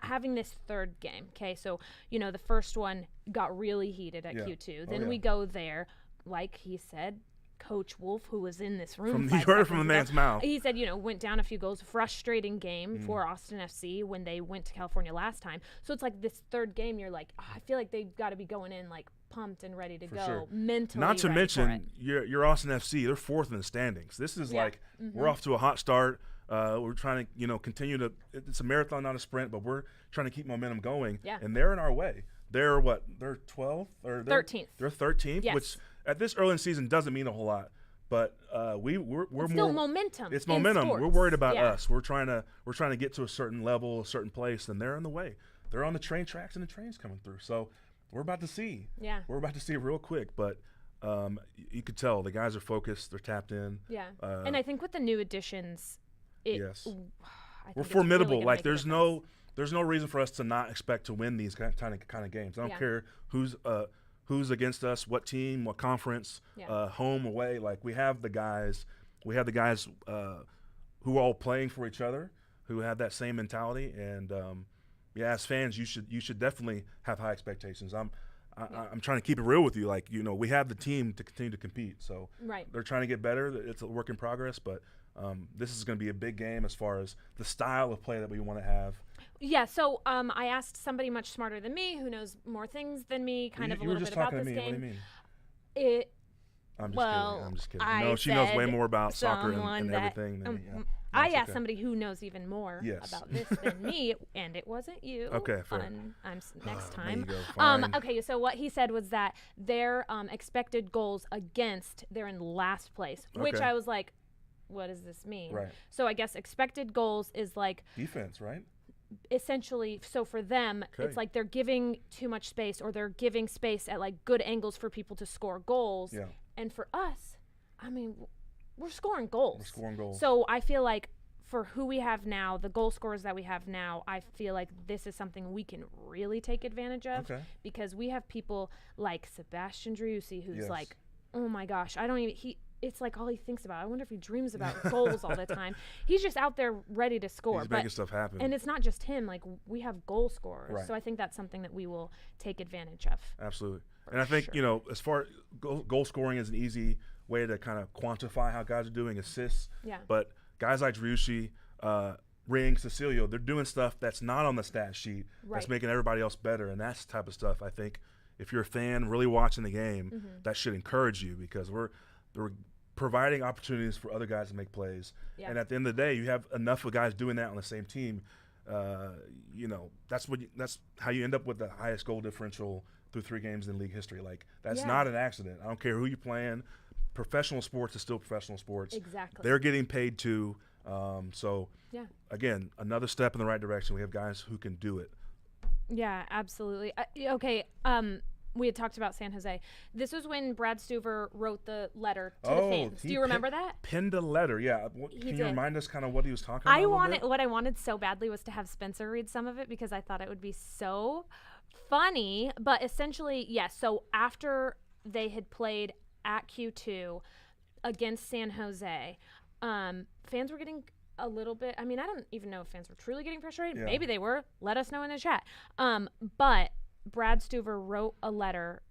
having this third game. Okay, so the first one got really heated at Q2. Then we go there, like he said. Coach Wolff, who was in this room, you heard it from the man's mouth. He said, went down a few goals. Frustrating game for Austin FC when they went to California last time. So it's like this third game. You're like, I feel like they've got to be going in like pumped and ready to go mentally. Not to mention, you're Austin FC. They're fourth in the standings. This is like we're off to a hot start. We're trying to continue to. It's a marathon, not a sprint, but we're trying to keep momentum going. Yeah. And they're in our way. They're what? They're 12th or 13th. They're 13th, yes. which at this early in the season doesn't mean a whole lot. But we're it's more momentum. It's momentum. Sports. We're worried about us. We're trying to get to a certain level, a certain place, and they're in the way. They're on the train tracks, and the train's coming through. So we're about to see. Yeah. We're about to see it real quick, but you could tell the guys are focused. They're tapped in. Yeah. And I think with the new additions, we're formidable. Really like there's no reason for us to not expect to win these kind of games. I don't care who's against us, what team, what conference, home, away. Like we have the guys who are all playing for each other, who have that same mentality. And as fans, you should definitely have high expectations. I'm trying to keep it real with you. Like we have the team to continue to compete. So they're trying to get better. It's a work in progress, but this is going to be a big game as far as the style of play that we want to have. Yeah, so I asked somebody much smarter than me, who knows more things than me, a little bit about this game. What do you mean? I'm just kidding. No, she knows way more about soccer and everything than me. Yeah. I asked somebody who knows even more about this than me, and it wasn't you. Okay, fair. Next time. There you go. Okay, so what he said was that their expected goals against, they're in last place, which I was like, what does this mean? Right. So I guess expected goals is like defense, right? Essentially, so for them, it's like they're giving too much space, or they're giving space at like good angles for people to score goals. Yeah. And for us, we're scoring goals. So So I feel like for who we have now, the goal scorers that we have now, I feel like this is something we can really take advantage of because we have people like Sebastian Driussi, who's like, oh my gosh, it's like all he thinks about. I wonder if he dreams about goals all the time. He's just out there ready to score. He's making stuff happen. And it's not just him. Like, we have goal scorers. Right. So I think that's something that we will take advantage of. Absolutely. And I think, as far as goal scoring is an easy way to kind of quantify how guys are doing assists. Yeah. But guys like Driussi, Ring, Cecilio, they're doing stuff that's not on the stat sheet that's making everybody else better. And that's the type of stuff I think if you're a fan really watching the game, that should encourage you because we're providing opportunities for other guys to make plays. Yeah. And at the end of the day, you have enough of guys doing that on the same team. That's how you end up with the highest goal differential through 3 games in league history. Like that's not an accident. I don't care who you're playing. professional sports is still professional sports. Exactly. They're getting paid too. So, yeah. Again, another step in the right direction. We have guys who can do it. Yeah, absolutely. Okay. We had talked about San Jose. This was when Brad Stuver wrote the letter to the fans. Do you remember that? Pinned a letter, yeah. Can you remind us kind of what he was talking about? What I wanted so badly was to have Spencer read some of it because I thought it would be so funny. But essentially, yes. So after they had played at Q2 against San Jose, fans were getting a little bit. I mean, I don't even know if fans were truly getting frustrated. Yeah. Maybe they were. Let us know in the chat. But Brad Stuver wrote a letter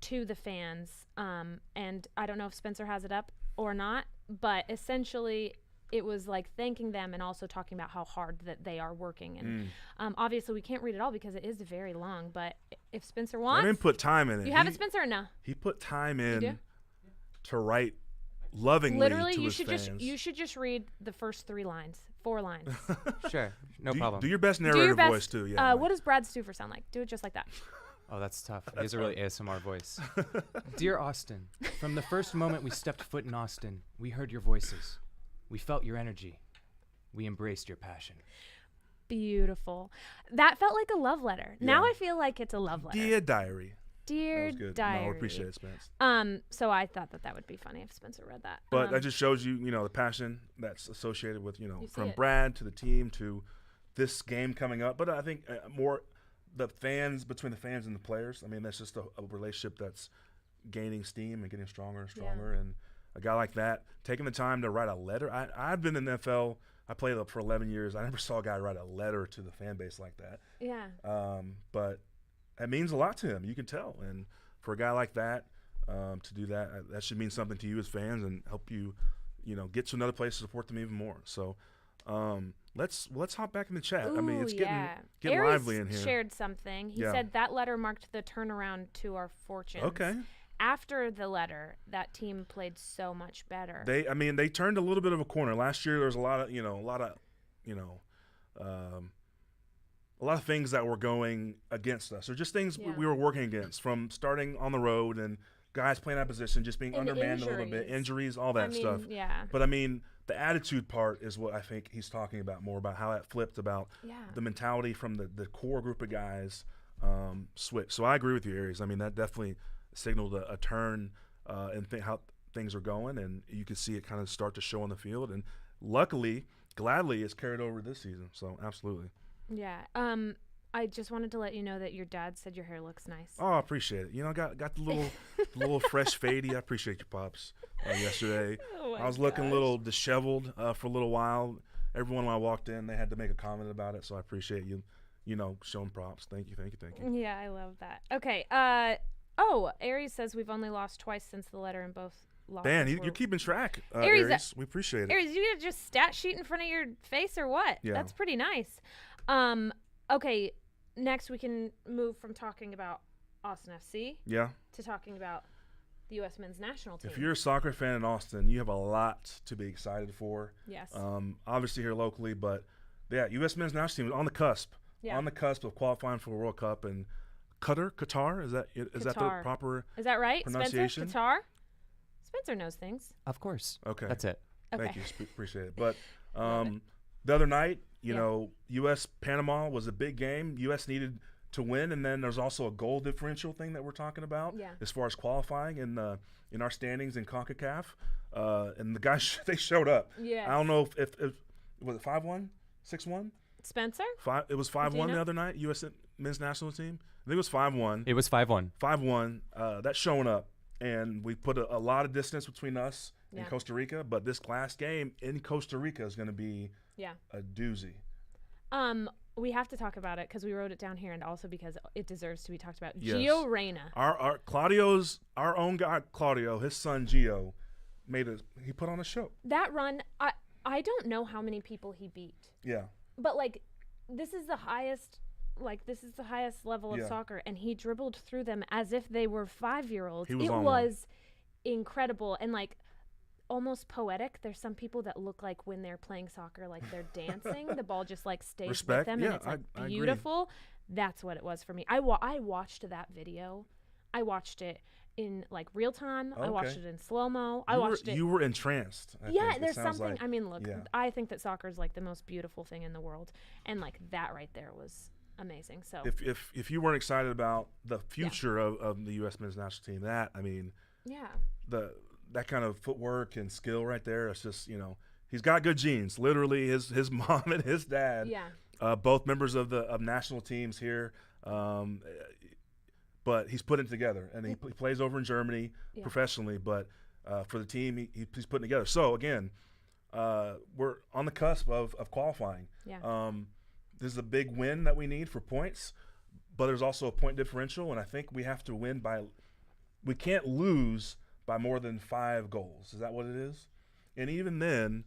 to the fans, and I don't know if Spencer has it up or not, but essentially it was like thanking them and also talking about how hard that they are working. And obviously we can't read it all because it is very long, but if Spencer wants. I didn't put time in it. You have it, Spencer, or no? He put time in to write lovingly literally, to his fans. You should just read the first 4 lines. Sure, no problem. Do your best narrator voice too. Yeah. What does Brad Stuver sound like? Do it just like that. Oh, that's tough. He has a really ASMR voice. Dear Austin, from the first moment we stepped foot in Austin, we heard your voices. We felt your energy. We embraced your passion. Beautiful. That felt like a love letter. Yeah. Now I feel like it's a love letter. Dear diary. Dear diary. No, I appreciate it, Spence. So I thought that would be funny if Spencer read that. But that just shows you, the passion that's associated with, from Brad to the team to this game coming up. But I think more between the fans and the players. I mean, that's just a relationship that's gaining steam and getting stronger and stronger. Yeah. And a guy like that, taking the time to write a letter. I've been in the NFL. I played for 11 years. I never saw a guy write a letter to the fan base like that. Yeah. But it means a lot to him. You can tell. And for a guy like that to do that, that should mean something to you as fans and help you, get to another place to support them even more. So let's hop back in the chat. Ooh, I mean, it's getting Aries lively in here. Shared something. He said that letter marked the turnaround to our fortunes. Okay. After the letter, that team played so much better. They turned a little bit of a corner. Last year there was a lot of things that were going against us, or just things we were working against, from starting on the road and guys playing that position, just being undermanned a little bit, injuries, all that stuff. Yeah. But I mean, the attitude part is what I think he's talking about more, about how it flipped, about the mentality from the core group of guys switch. So I agree with you, Aries. I mean, that definitely signaled a turn in how things are going, and you can see it kind of start to show on the field. And luckily, gladly, it's carried over this season. So absolutely. Yeah. I just wanted to let you know that your dad said your hair looks nice. Oh, I appreciate it. I got the little fresh fadey. I appreciate your pops yesterday. I was looking a little disheveled for a little while. Everyone when I walked in, they had to make a comment about it, so I appreciate you, showing props. Thank you. Yeah, I love that. Okay. Aries says we've only lost twice since the letter, and both losses. Dan, you're keeping track, Aries. We appreciate it. Aries, you got just stat sheet in front of your face or what? Yeah. That's pretty nice. Okay, next we can move from talking about Austin FC to talking about the U.S. men's national team. If you're a soccer fan in Austin, you have a lot to be excited for. Yes. Obviously here locally, but U.S. men's national team is on the cusp. Yeah. On the cusp of qualifying for the World Cup in Qatar. Is that the proper Is that right? pronunciation? Spencer, Qatar? Spencer knows things. Of course. Okay. That's it. Okay. Thank you. Appreciate it. But the other night, U.S. Panama was a big game. U.S. needed to win, and then there's also a goal differential thing that we're talking about as far as qualifying in our standings in CONCACAF. And the guys they showed up. Yeah. I don't know if was it 5-1, 6-1. Spencer? It was 5-1 the other night. U.S. men's national team. I think it was 5-1. It was 5-1. 5-1. That's showing up, and we put a lot of distance between us and Costa Rica. But this last game in Costa Rica is going to be a doozy. We have to talk about it because we wrote it down here, and also because it deserves to be talked about. Yes. Gio Reyna. Our own guy Claudio, his son Gio, he put on a show. That run, I don't know how many people he beat. Yeah. But this is the highest level of soccer, and he dribbled through them as if they were 5-year-olds. It was incredible and almost poetic. There's some people that look like when they're playing soccer, like they're dancing. The ball just stays with them, and it's beautiful. That's what it was for me. I watched that video. I watched it, in like real time. I watched it in slow-mo. You were entranced. There's something. Like, I mean, look, I think that soccer is like the most beautiful thing in the world, and like that right there was amazing. So if you weren't excited about the future of the U.S. men's national team, that kind of footwork and skill right there, it's just, he's got good genes. Literally, his mom and his dad, both members of national teams here. But he's putting it together, and he plays over in Germany professionally. But for the team, he's putting together. So again, we're on the cusp of qualifying. Yeah. This is a big win that we need for points, but there's also a point differential, and I think we have to win we can't lose by more than 5 goals. Is that what it is? And even then,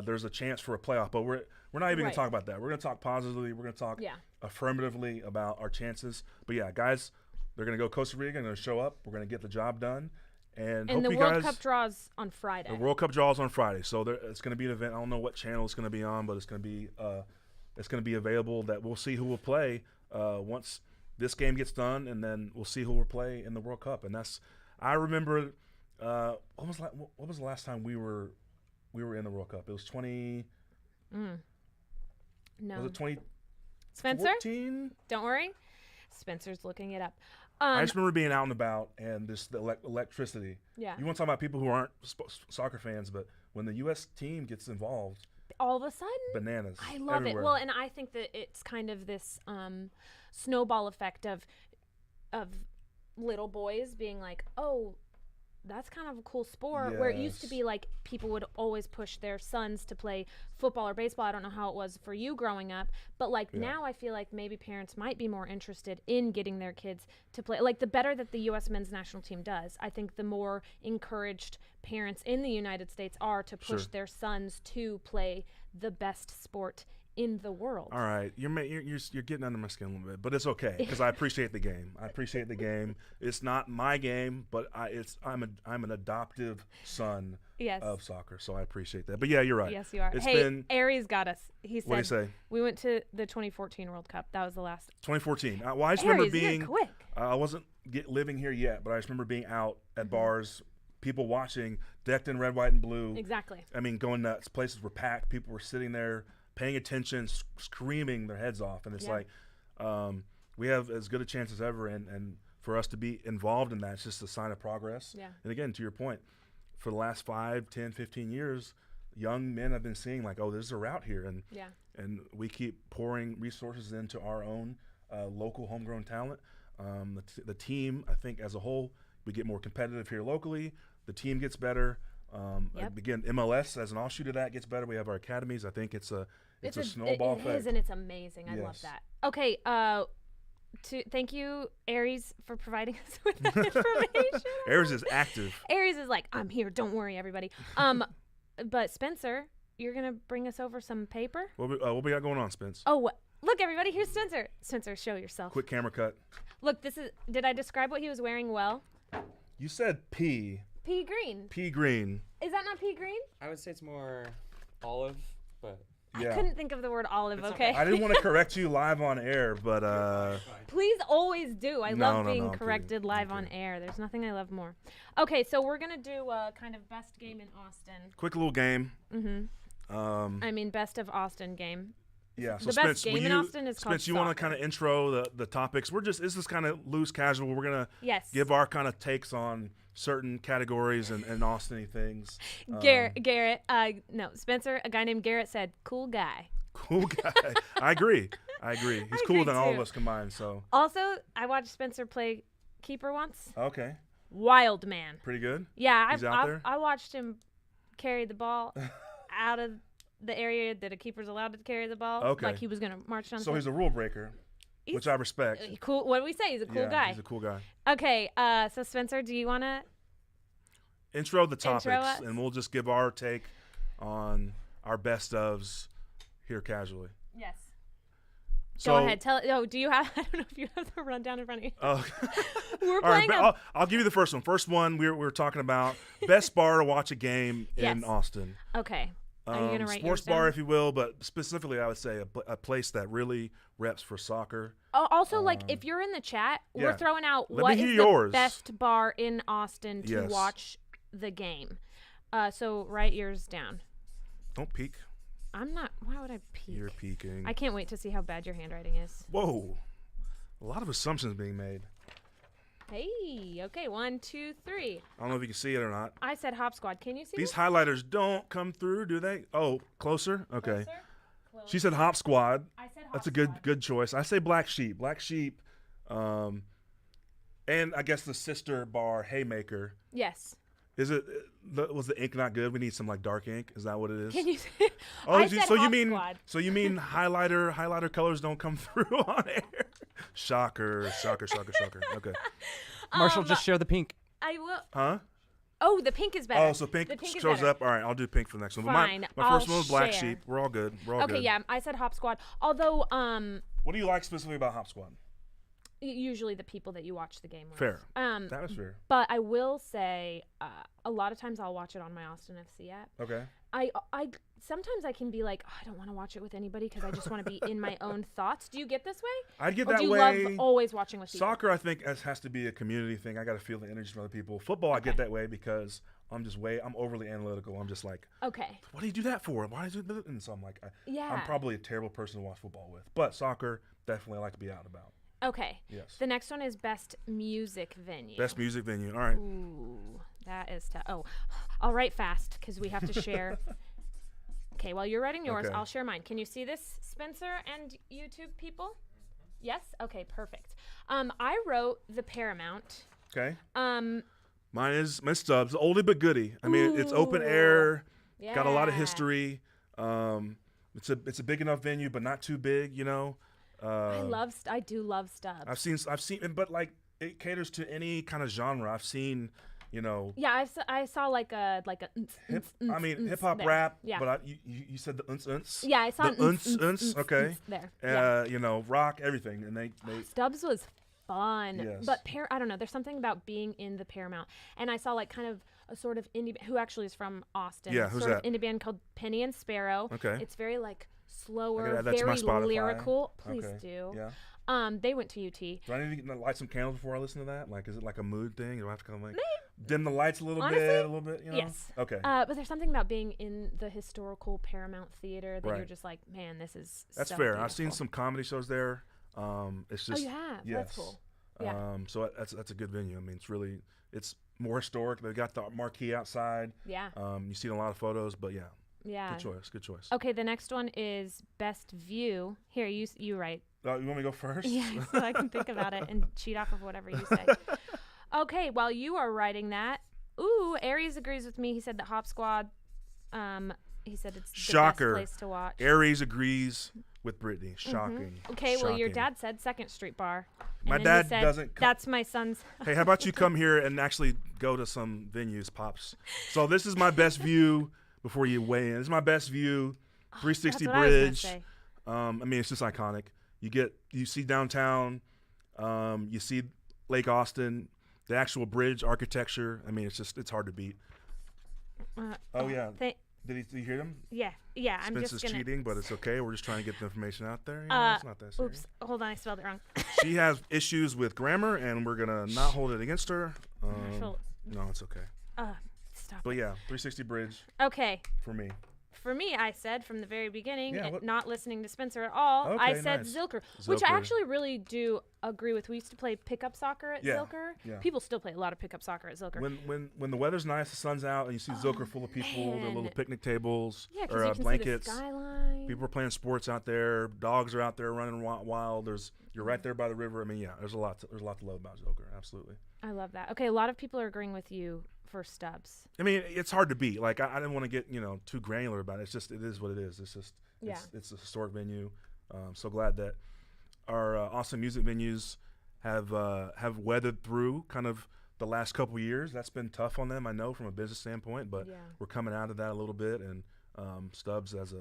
there's a chance for a playoff. But we're not even going to talk about that. We're going to talk positively. We're going to talk affirmatively about our chances. But yeah, guys, they're going to go Costa Rica. They're going to show up. We're going to get the job done. And hope the you World guys, Cup draws on Friday. The World Cup draws on Friday. So it's going to be an event. I don't know what channel it's going to be on, but it's going to be available. That we'll see who will play once this game gets done, and then we'll see who will play in the World Cup. And I remember what was the last time we were in the World Cup? It was 20. No. Was it 20? Spencer? 14? Don't worry. Spencer's looking it up. I just remember being out and about and the electricity. Yeah. You want to talk about people who aren't soccer fans, but when the U.S. team gets involved, all of a sudden, bananas. I love everywhere. it. Well, and I think that it's kind of this snowball effect of little boys being like, oh, that's kind of a cool sport. Yes. Where it used to be like people would always push their sons to play football or baseball. I don't know how it was for you growing up, but like now I feel like maybe parents might be more interested in getting their kids to play. Like the better that the U.S. men's national team does, I think the more encouraged parents in the United States are to push their sons to play the best sport in the world. All right, you're getting under my skin a little bit, but it's okay because I appreciate the game. I appreciate the game. It's not my game, but I'm an adoptive son of soccer, so I appreciate that. But yeah, you're right. Yes, you are. Aries got us. He said, what did he say? We went to the 2014 World Cup. That was the last. 2014. Well, I just remember being quick. I wasn't living here yet, but I just remember being out at bars, people watching, decked in red, white, and blue. Exactly. I mean, going nuts. Places were packed. People were sitting there, paying attention, screaming their heads off. And it's like we have as good a chance as ever. And for us to be involved in that, it's just a sign of progress. Yeah. And again, to your point, for the last 5, 10, 15 years, young men have been seeing like, oh, there's a route here. And we keep pouring resources into our own local homegrown talent. The team, I think, as a whole, we get more competitive here locally. The team gets better. Again, MLS as an offshoot of that gets better. We have our academies. I think it's a snowball effect. It is, and it's amazing. I love that. Okay, thank you, Aries, for providing us with that information. Aries is active. Aries is like, I'm here. Don't worry, everybody. But Spencer, you're gonna bring us over some paper. What we got going on, Spence? Oh, look, everybody. Here's Spencer. Spencer, show yourself. Quick camera cut. Look, did I describe what he was wearing well? You said pea. Pea green. Pea green. Is that not pea green? I would say it's more olive, but I couldn't think of the word olive. Okay. I didn't want to correct you live on air, but please always do. I love being corrected live on air. There's nothing I love more. Okay, so we're gonna do kind of best game in Austin. Quick little game. I mean, best of Austin game. Yeah, so the Spence, best game in Austin is called Spence, you want to kind of intro the topics? This is kind of loose, casual. We're gonna give our kind of takes on certain categories and Austin-y things. Garrett, Spencer, a guy named Garrett said, "Cool guy." Cool guy. I agree. He's cooler than all of us combined. So. Also, I watched Spencer play keeper once. Okay. Wild man. Pretty good. Yeah, I watched him carry the ball out of the area that a keeper's allowed to carry the ball. Okay. Like he was going to march down. So he's a rule breaker, which I respect. Cool. What do we say? He's a cool guy. He's a cool guy. Okay. So Spencer, do you want to intro the topics, and we'll just give our take on our best ofs here casually. Yes. So, go ahead. Do you have? I don't know if you have the rundown in front of you. Oh. We're playing. I'll give you the first one. First one, we were talking about best bar to watch a game in Austin. Okay. Are you gonna write sports yours bar, down? if you will, but specifically, I would say a place that really reps for soccer. Oh, also, like if you're in the chat, yeah. we're throwing out Let what me is hear the yours. best bar in Austin to Yes. watch the game. So write yours down. Don't peek. I'm not. Why would I peek? You're peeking. I can't wait to see how bad your handwriting is. Whoa. A lot of assumptions being made. Hey, okay, 1, 2, 3. I don't know if you can see it or not. I said Hop Squad. Can you see These this? highlighters don't come through, do they? Oh, closer? Okay. Closer? She said Hop Squad. I said Hop That's a Squad. good choice. I say Black Sheep. Black Sheep. And I guess the sister bar, Haymaker. Yes. Is it? Was the ink not good? We need some like dark ink. Is that what it is? Can you? Oh, I said Hop Squad. So you mean highlighter colors don't come through on air? Shocker. Okay. Marshall, just share the pink. I will. Huh? Oh, the pink is better. Oh, so pink The pink is shows better. up. All right, I'll do pink for the next one. Fine, But my first I'll one was Black share. Sheep. We're all good. We're all good. Okay, yeah, I said Hop Squad. Although, What do you like specifically about Hop Squad? usually the people that you watch the game with. Fair. That was fair. But I will say, a lot of times I'll watch it on my Austin FC app. Okay. I sometimes I can be like, oh, I don't want to watch it with anybody because I just want to be in my own thoughts. Do you get this way? I'd get Or that do you way. love always watching with people? Soccer, I think, has to be a community thing. I got to feel the energy from other people. Football, I get that way because I'm overly analytical. I'm just like, Okay. what do you do that for? Why do you do that? And so I'm like, Yeah. I'm probably a terrible person to watch football with. But soccer, definitely I like to be out and about. Okay. Yes. The next one is best music venue. Best music venue. All right. Ooh, that is tough. Oh, I'll write fast because we have to share. Okay, while you're writing yours, Okay. I'll share mine. Can you see this, Spencer and YouTube people? Yes? Okay, perfect. I wrote the Paramount. Okay. Um, Mine is my Stubbs, oldie but goodie. I mean, it's open air, got a lot of yeah. history. It's a big enough venue, but not too big, you know. I do love Stubbs. I've seen, but like it caters to any kind of genre. I've seen, you know. Yeah, I saw like a hip hop there. rap. Yeah. But you said the unts. Yeah, I saw the unts. Okay. There. Yeah. You know, rock, everything, and they Stubbs was fun. Yes. But I don't know, there's something about being in the Paramount. And I saw like kind of a sort of indie who actually is from Austin. Yeah, who's sort that? of indie band called Penny and Sparrow. Okay. It's very like slower, that's my very Spotify. lyrical. Please Okay. do. Yeah. They went to UT. Do I need to light some candles before I listen to that? Like, is it like a mood thing? Do I have to kind of like dim the lights a little bit? You know? Yes. Okay. But there's something about being in the historical Paramount Theater that Right. you're just like, man, this is That's so fair. beautiful. I've seen some comedy shows there. It's just. Oh, you have? Yes. That's cool. Yeah. So that's a good venue. I mean, it's more historic. They've got the marquee outside. Yeah. You see it in a lot of photos, but yeah. Yeah. Good choice. Okay, the next one is best view. Here, you write. You want me to go first? Yeah, so I can think about it and cheat off of whatever you say. Okay, while you are writing that, Aries agrees with me. He said that Hop Squad, he said it's the Shocker. best place to watch. Aries agrees with Brittany. Shocking. Okay, well, your Shocking. dad said Second Street Bar. My And then dad he said, doesn't come- That's my son's. Hey, how about you come here and actually go to some venues, Pops? So this is my best view before you weigh in. This is my best view, 360 That's what I was gonna Bridge. say. I mean, it's just iconic. You see downtown, you see Lake Austin, the actual bridge architecture. I mean, it's hard to beat. Oh yeah. Did you hear them? Yeah. I'm Spence just is gonna. cheating, but it's okay. We're just trying to get the information out there. You know, it's not that serious. Oops. Hold on, I spelled it wrong. She has issues with grammar, and we're gonna not hold it against her. Marshall. No, it's okay. Stop. But yeah, 360 Bridge Okay. for me. For me, I said from the very beginning, Yeah, what- not listening to Spencer at all, I Okay, said nice. Zilker, which I Zilker. actually really do agree with. We used to play pickup soccer at Yeah, Zilker. yeah. People still play a lot of pickup soccer at Zilker. When the weather's nice, the sun's out, and you see Zilker full of people, their little man. picnic tables Yeah, or because you can blankets. see the skyline. People are playing sports out there. Dogs are out there running wild. You're right there by the river. I mean, yeah, there's a lot to love about Zilker. Absolutely. I love that. Okay, a lot of people are agreeing with you for Stubbs. I mean, it's hard to beat. Like I didn't want to get too granular about it. It's just it is what it is. It's just it's a historic venue. So glad that our awesome music venues have weathered through kind of the last couple years. That's been tough on them, I know, from a business standpoint, but Yeah. we're coming out of that a little bit. And Stubbs has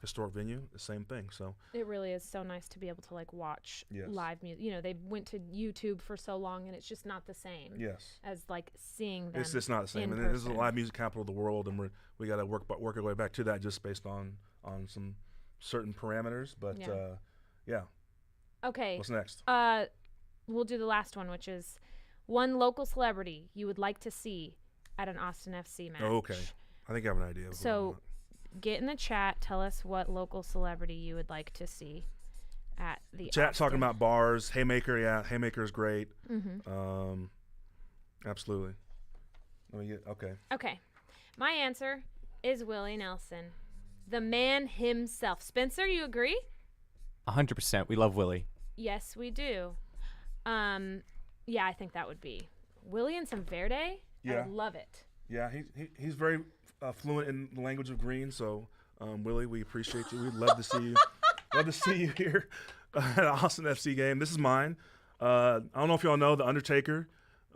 historic venue, the same thing. So it really is so nice to be able to like watch live music. You know, they went to YouTube for so long, and it's just not the same. Yes. As like seeing them. It's just not the same. And this is the live music capital of the world, and we got to work our way back to that just based on some certain parameters. But yeah. Okay. What's next? We'll do the last one, which is one local celebrity you would like to see at an Austin FC match. Oh, okay. I think I have an idea. So get in the chat. Tell us what local celebrity you would like to see at the chat. Talking about bars. Haymaker, Haymaker is great. Absolutely. Okay. My answer is Willie Nelson, the man himself. Spencer, you agree? 100%. We love Willie. Yes, we do. Yeah, I think that would be Willie and some Verde. Yeah. I love it. Yeah, he's very fluent in the language of green. So, Willie, we appreciate you. We'd love to see you. Love to see you here at an Austin FC game. This is mine. I don't know if y'all know the Undertaker,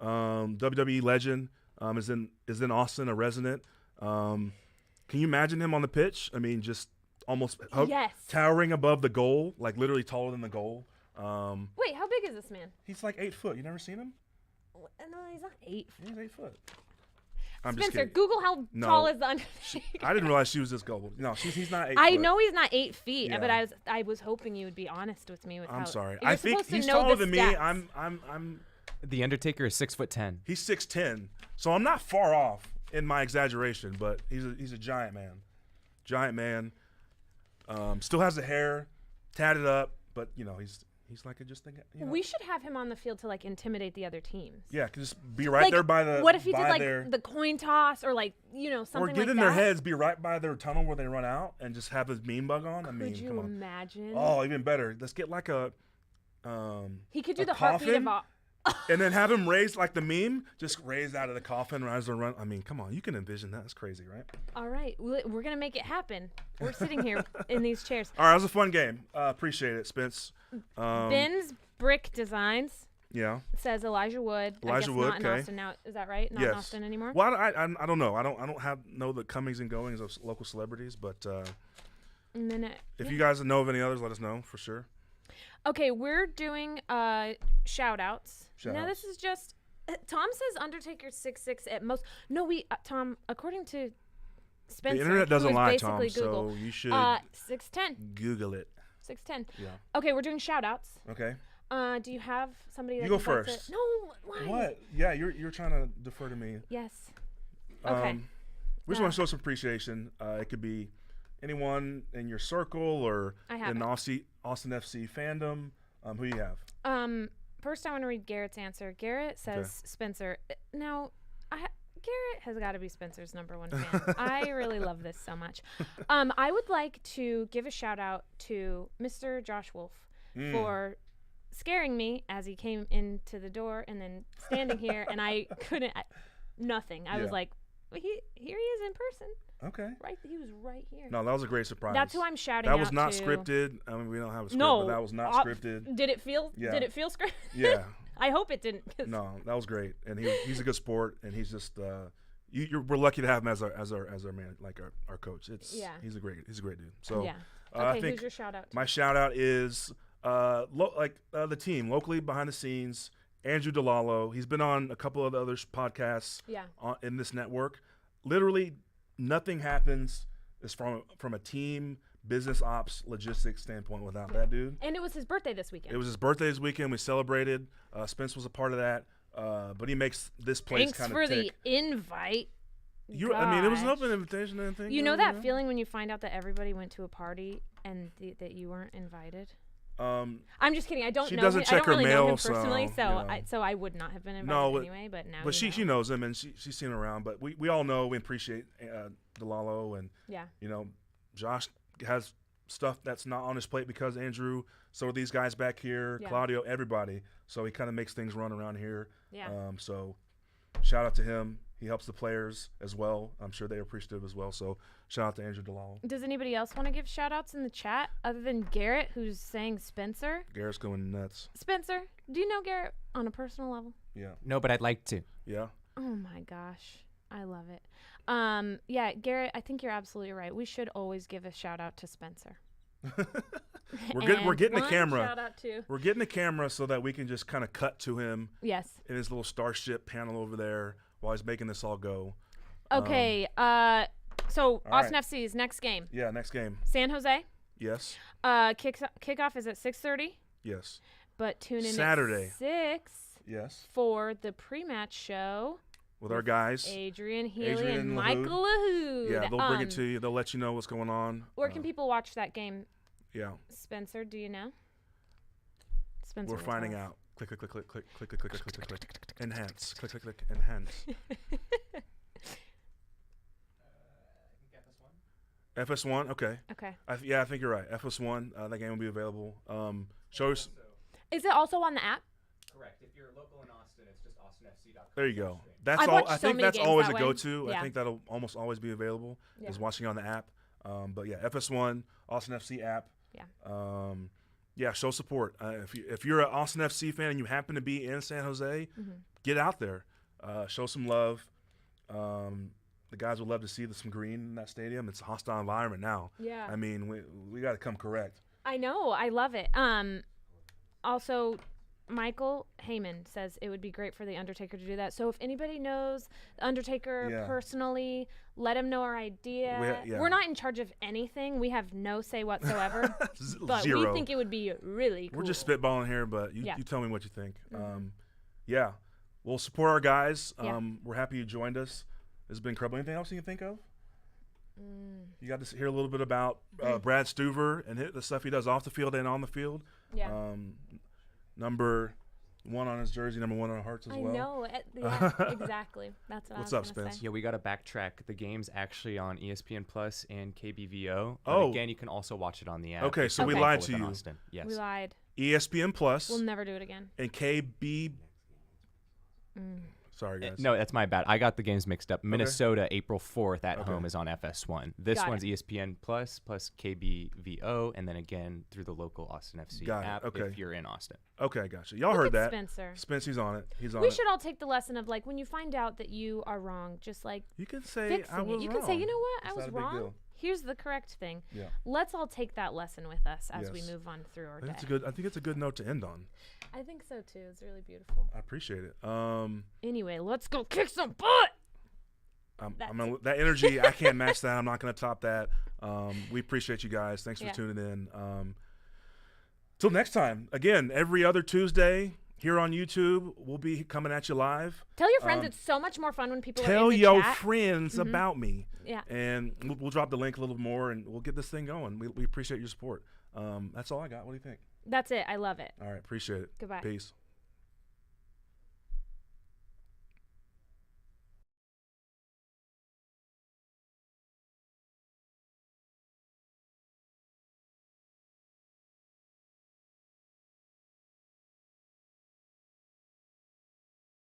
WWE legend, is in Austin, a resident. Can you imagine him on the pitch? I mean, just almost towering above the goal, like literally taller than the goal. Wait, how big is this man? He's like 8 foot. You never seen him? No, he's not 8 foot. He's 8 foot. Spencer, Google how tall is the Undertaker. I didn't realize she was this global. No, he's not 8 foot. I know he's not 8 feet, but I was hoping you would be honest with me with I'm sorry. I think he's taller than me. I'm The Undertaker is 6'10". He's 6'10", so I'm not far off in my exaggeration, but he's a giant man. Giant man. Still has the hair tatted up, but he's like we should have him on the field to like intimidate the other teams. Yeah, can just be right there by the. What if he did like the coin toss or like something like that? Or get in their heads, be right by their tunnel where they run out, and just have his meme bug on. Could you imagine? Oh, even better. Let's get like a. He could do the coffin, heartbeat of. And then have him raised like the meme, just raised out of the coffin, rise and run. I mean, come on, you can envision that. That's crazy, right? All right, we're gonna make it happen. We're sitting here in these chairs. All right, it was a fun game. Appreciate it, Spence. Ben's Brick Designs. Yeah. Says Elijah Wood. Elijah Wood. Not in Austin now. Is that right? Not in Austin anymore. Well, I don't know. I don't know the comings and goings of local celebrities, but if you guys know of any others, let us know for sure. Okay, we're doing shout-outs. Now, this is just Tom says Undertaker 6'6" at most. No, Tom, according to Spencer, the internet doesn't lie, Tom, Google, so you should 6'10". Google it. 6'10". Yeah. Okay, we're doing shout-outs. Okay. Do you have somebody that you go first? No, why? What? Yeah, you're trying to defer to me. Yes. Okay. We just want to show some appreciation. It could be anyone in your circle or in Austin FC fandom. Who you have? First, I want to read Garrett's answer. Garrett says Spencer. Now, Garrett has got to be Spencer's #1 fan. I really love this so much. I would like to give a shout out to Mr. Josh Wolff for scaring me as he came into the door and then standing here, and I couldn't. Nothing. I was like, here he is in person. Okay. Right, he was right here. No, that was a great surprise. That's who I'm shouting out to. That was not scripted. I mean, we don't have a script, but that was not scripted. Did it feel? Yeah. Did it feel scripted? Yeah. I hope it didn't. No, that was great, and he's a good sport, and he's just we're lucky to have him as our man, like our coach. He's a great dude. So okay, I think who's your shout out? My shout out is the team locally behind the scenes. Andrew DeLallo. He's been on a couple of the other podcasts. In this network. Literally, nothing happens is from a team, business ops, logistics standpoint without that dude. And it was his birthday this weekend. It was his birthday this weekend. We celebrated. Spence was a part of that. But he makes this place kind of Thanks for the invite. I mean, it was an open invitation. And thing. You know that feeling when you find out that everybody went to a party and that you weren't invited? I'm just kidding. I don't know. She doesn't check her mail, know him personally, so I would not have been invited anyway. But now, she knows him and she's seen him around. But we all know, we appreciate DeLallo, and Josh has stuff that's not on his plate because Andrew. So are these guys back here, Claudio, everybody. So he kind of makes things run around here. Yeah. So shout out to him. He helps the players as well. I'm sure they're appreciative as well. So shout out to Andrew DeLallo. Does anybody else want to give shout outs in the chat other than Garrett, who's saying Spencer? Garrett's going nuts. Spencer, do you know Garrett on a personal level? Yeah. No, but I'd like to. Yeah. Oh my gosh. I love it. Yeah, Garrett, I think you're absolutely right. We should always give a shout out to Spencer. We're getting a camera. Shout out to. We're getting a camera so that we can just kind of cut to him. Yes. In his little starship panel over there while he's making this all go. Okay. So Austin FC's next game. Yeah, next game. San Jose. Yes. Kickoff is at 6:30. Yes. But tune in Saturday. at 6. Yes. For the pre-match show. With our guys. Adrian Healy and Michael Lahoud. Yeah, they'll bring it to you. They'll let you know what's going on. Where can people watch that game? Yeah. Spencer, do you know? Spencer. We're finding out. Click, click, click, click, click, click, click, click, click, click, click. Enhance. Click, click, click, enhance. FS1, okay. Okay. I think you're right. FS1, that game will be available. Shows. Is it also on the app? Correct. If you're local in Austin, it's just austinfc.com. There you go. That's all. I think that's always a go-to. Yeah. I think that'll almost always be available. Yeah. Is watching on the app. But yeah, FS1, Austin FC app. Yeah. Yeah, show support. If you're an Austin FC fan and you happen to be in San Jose, get out there, show some love. The guys would love to see some green in that stadium. It's a hostile environment now. Yeah. I mean, we got to come correct. I know. I love it. Also, Michael Heyman says it would be great for The Undertaker to do that. So if anybody knows The Undertaker personally, let him know our idea. We're not in charge of anything. We have no say whatsoever. But Zero. We think it would be really cool. We're just spitballing here, but you tell me what you think. Yeah. We'll support our guys. We're happy you joined us. This has been incredible. Anything else you can think of? You got to hear a little bit about Brad Stuver and the stuff he does off the field and on the field. Yeah. Number 1 on his jersey, number 1 on our hearts as well. I know. Yeah, exactly. That's what What's I up, was Spence? say. Yeah, we got to backtrack. The game's actually on ESPN Plus and KBVO. Oh. Again, you can also watch it on the app. Okay, so we lied to you. Austin. Yes. We lied. ESPN Plus. We'll never do it again. And KB. Sorry, guys. No, that's my bad. I got the games mixed up. Minnesota, April 4th at home is on FS1. This one's ESPN Plus KBVO, and then again through the local Austin FC app if you're in Austin. Okay, gotcha. Y'all heard that. Spencer. Spencer's on it. He's on We it. should all take the lesson of, like, when you find out that you are wrong, just, like, you can say fixing I was it. You wrong. can say, you know what? It's I was not a big wrong. deal. Here's the correct thing. Yeah. Let's all take that lesson with us as we move on through our day. I think it's a good note to end on. I think so too. It's really beautiful. I appreciate it. Anyway, let's go kick some butt. That energy, I can't match that. I'm not going to top that. We appreciate you guys. Thanks for tuning in. Till next time. Again, every other Tuesday here on YouTube, we'll be coming at you live. Tell your friends. It's so much more fun when people are in the Tell your chat. friends about me. Yeah. And we'll drop the link a little more, and we'll get this thing going. We appreciate your support. That's all I got. What do you think? That's it. I love it. All right. Appreciate it. Goodbye. Peace.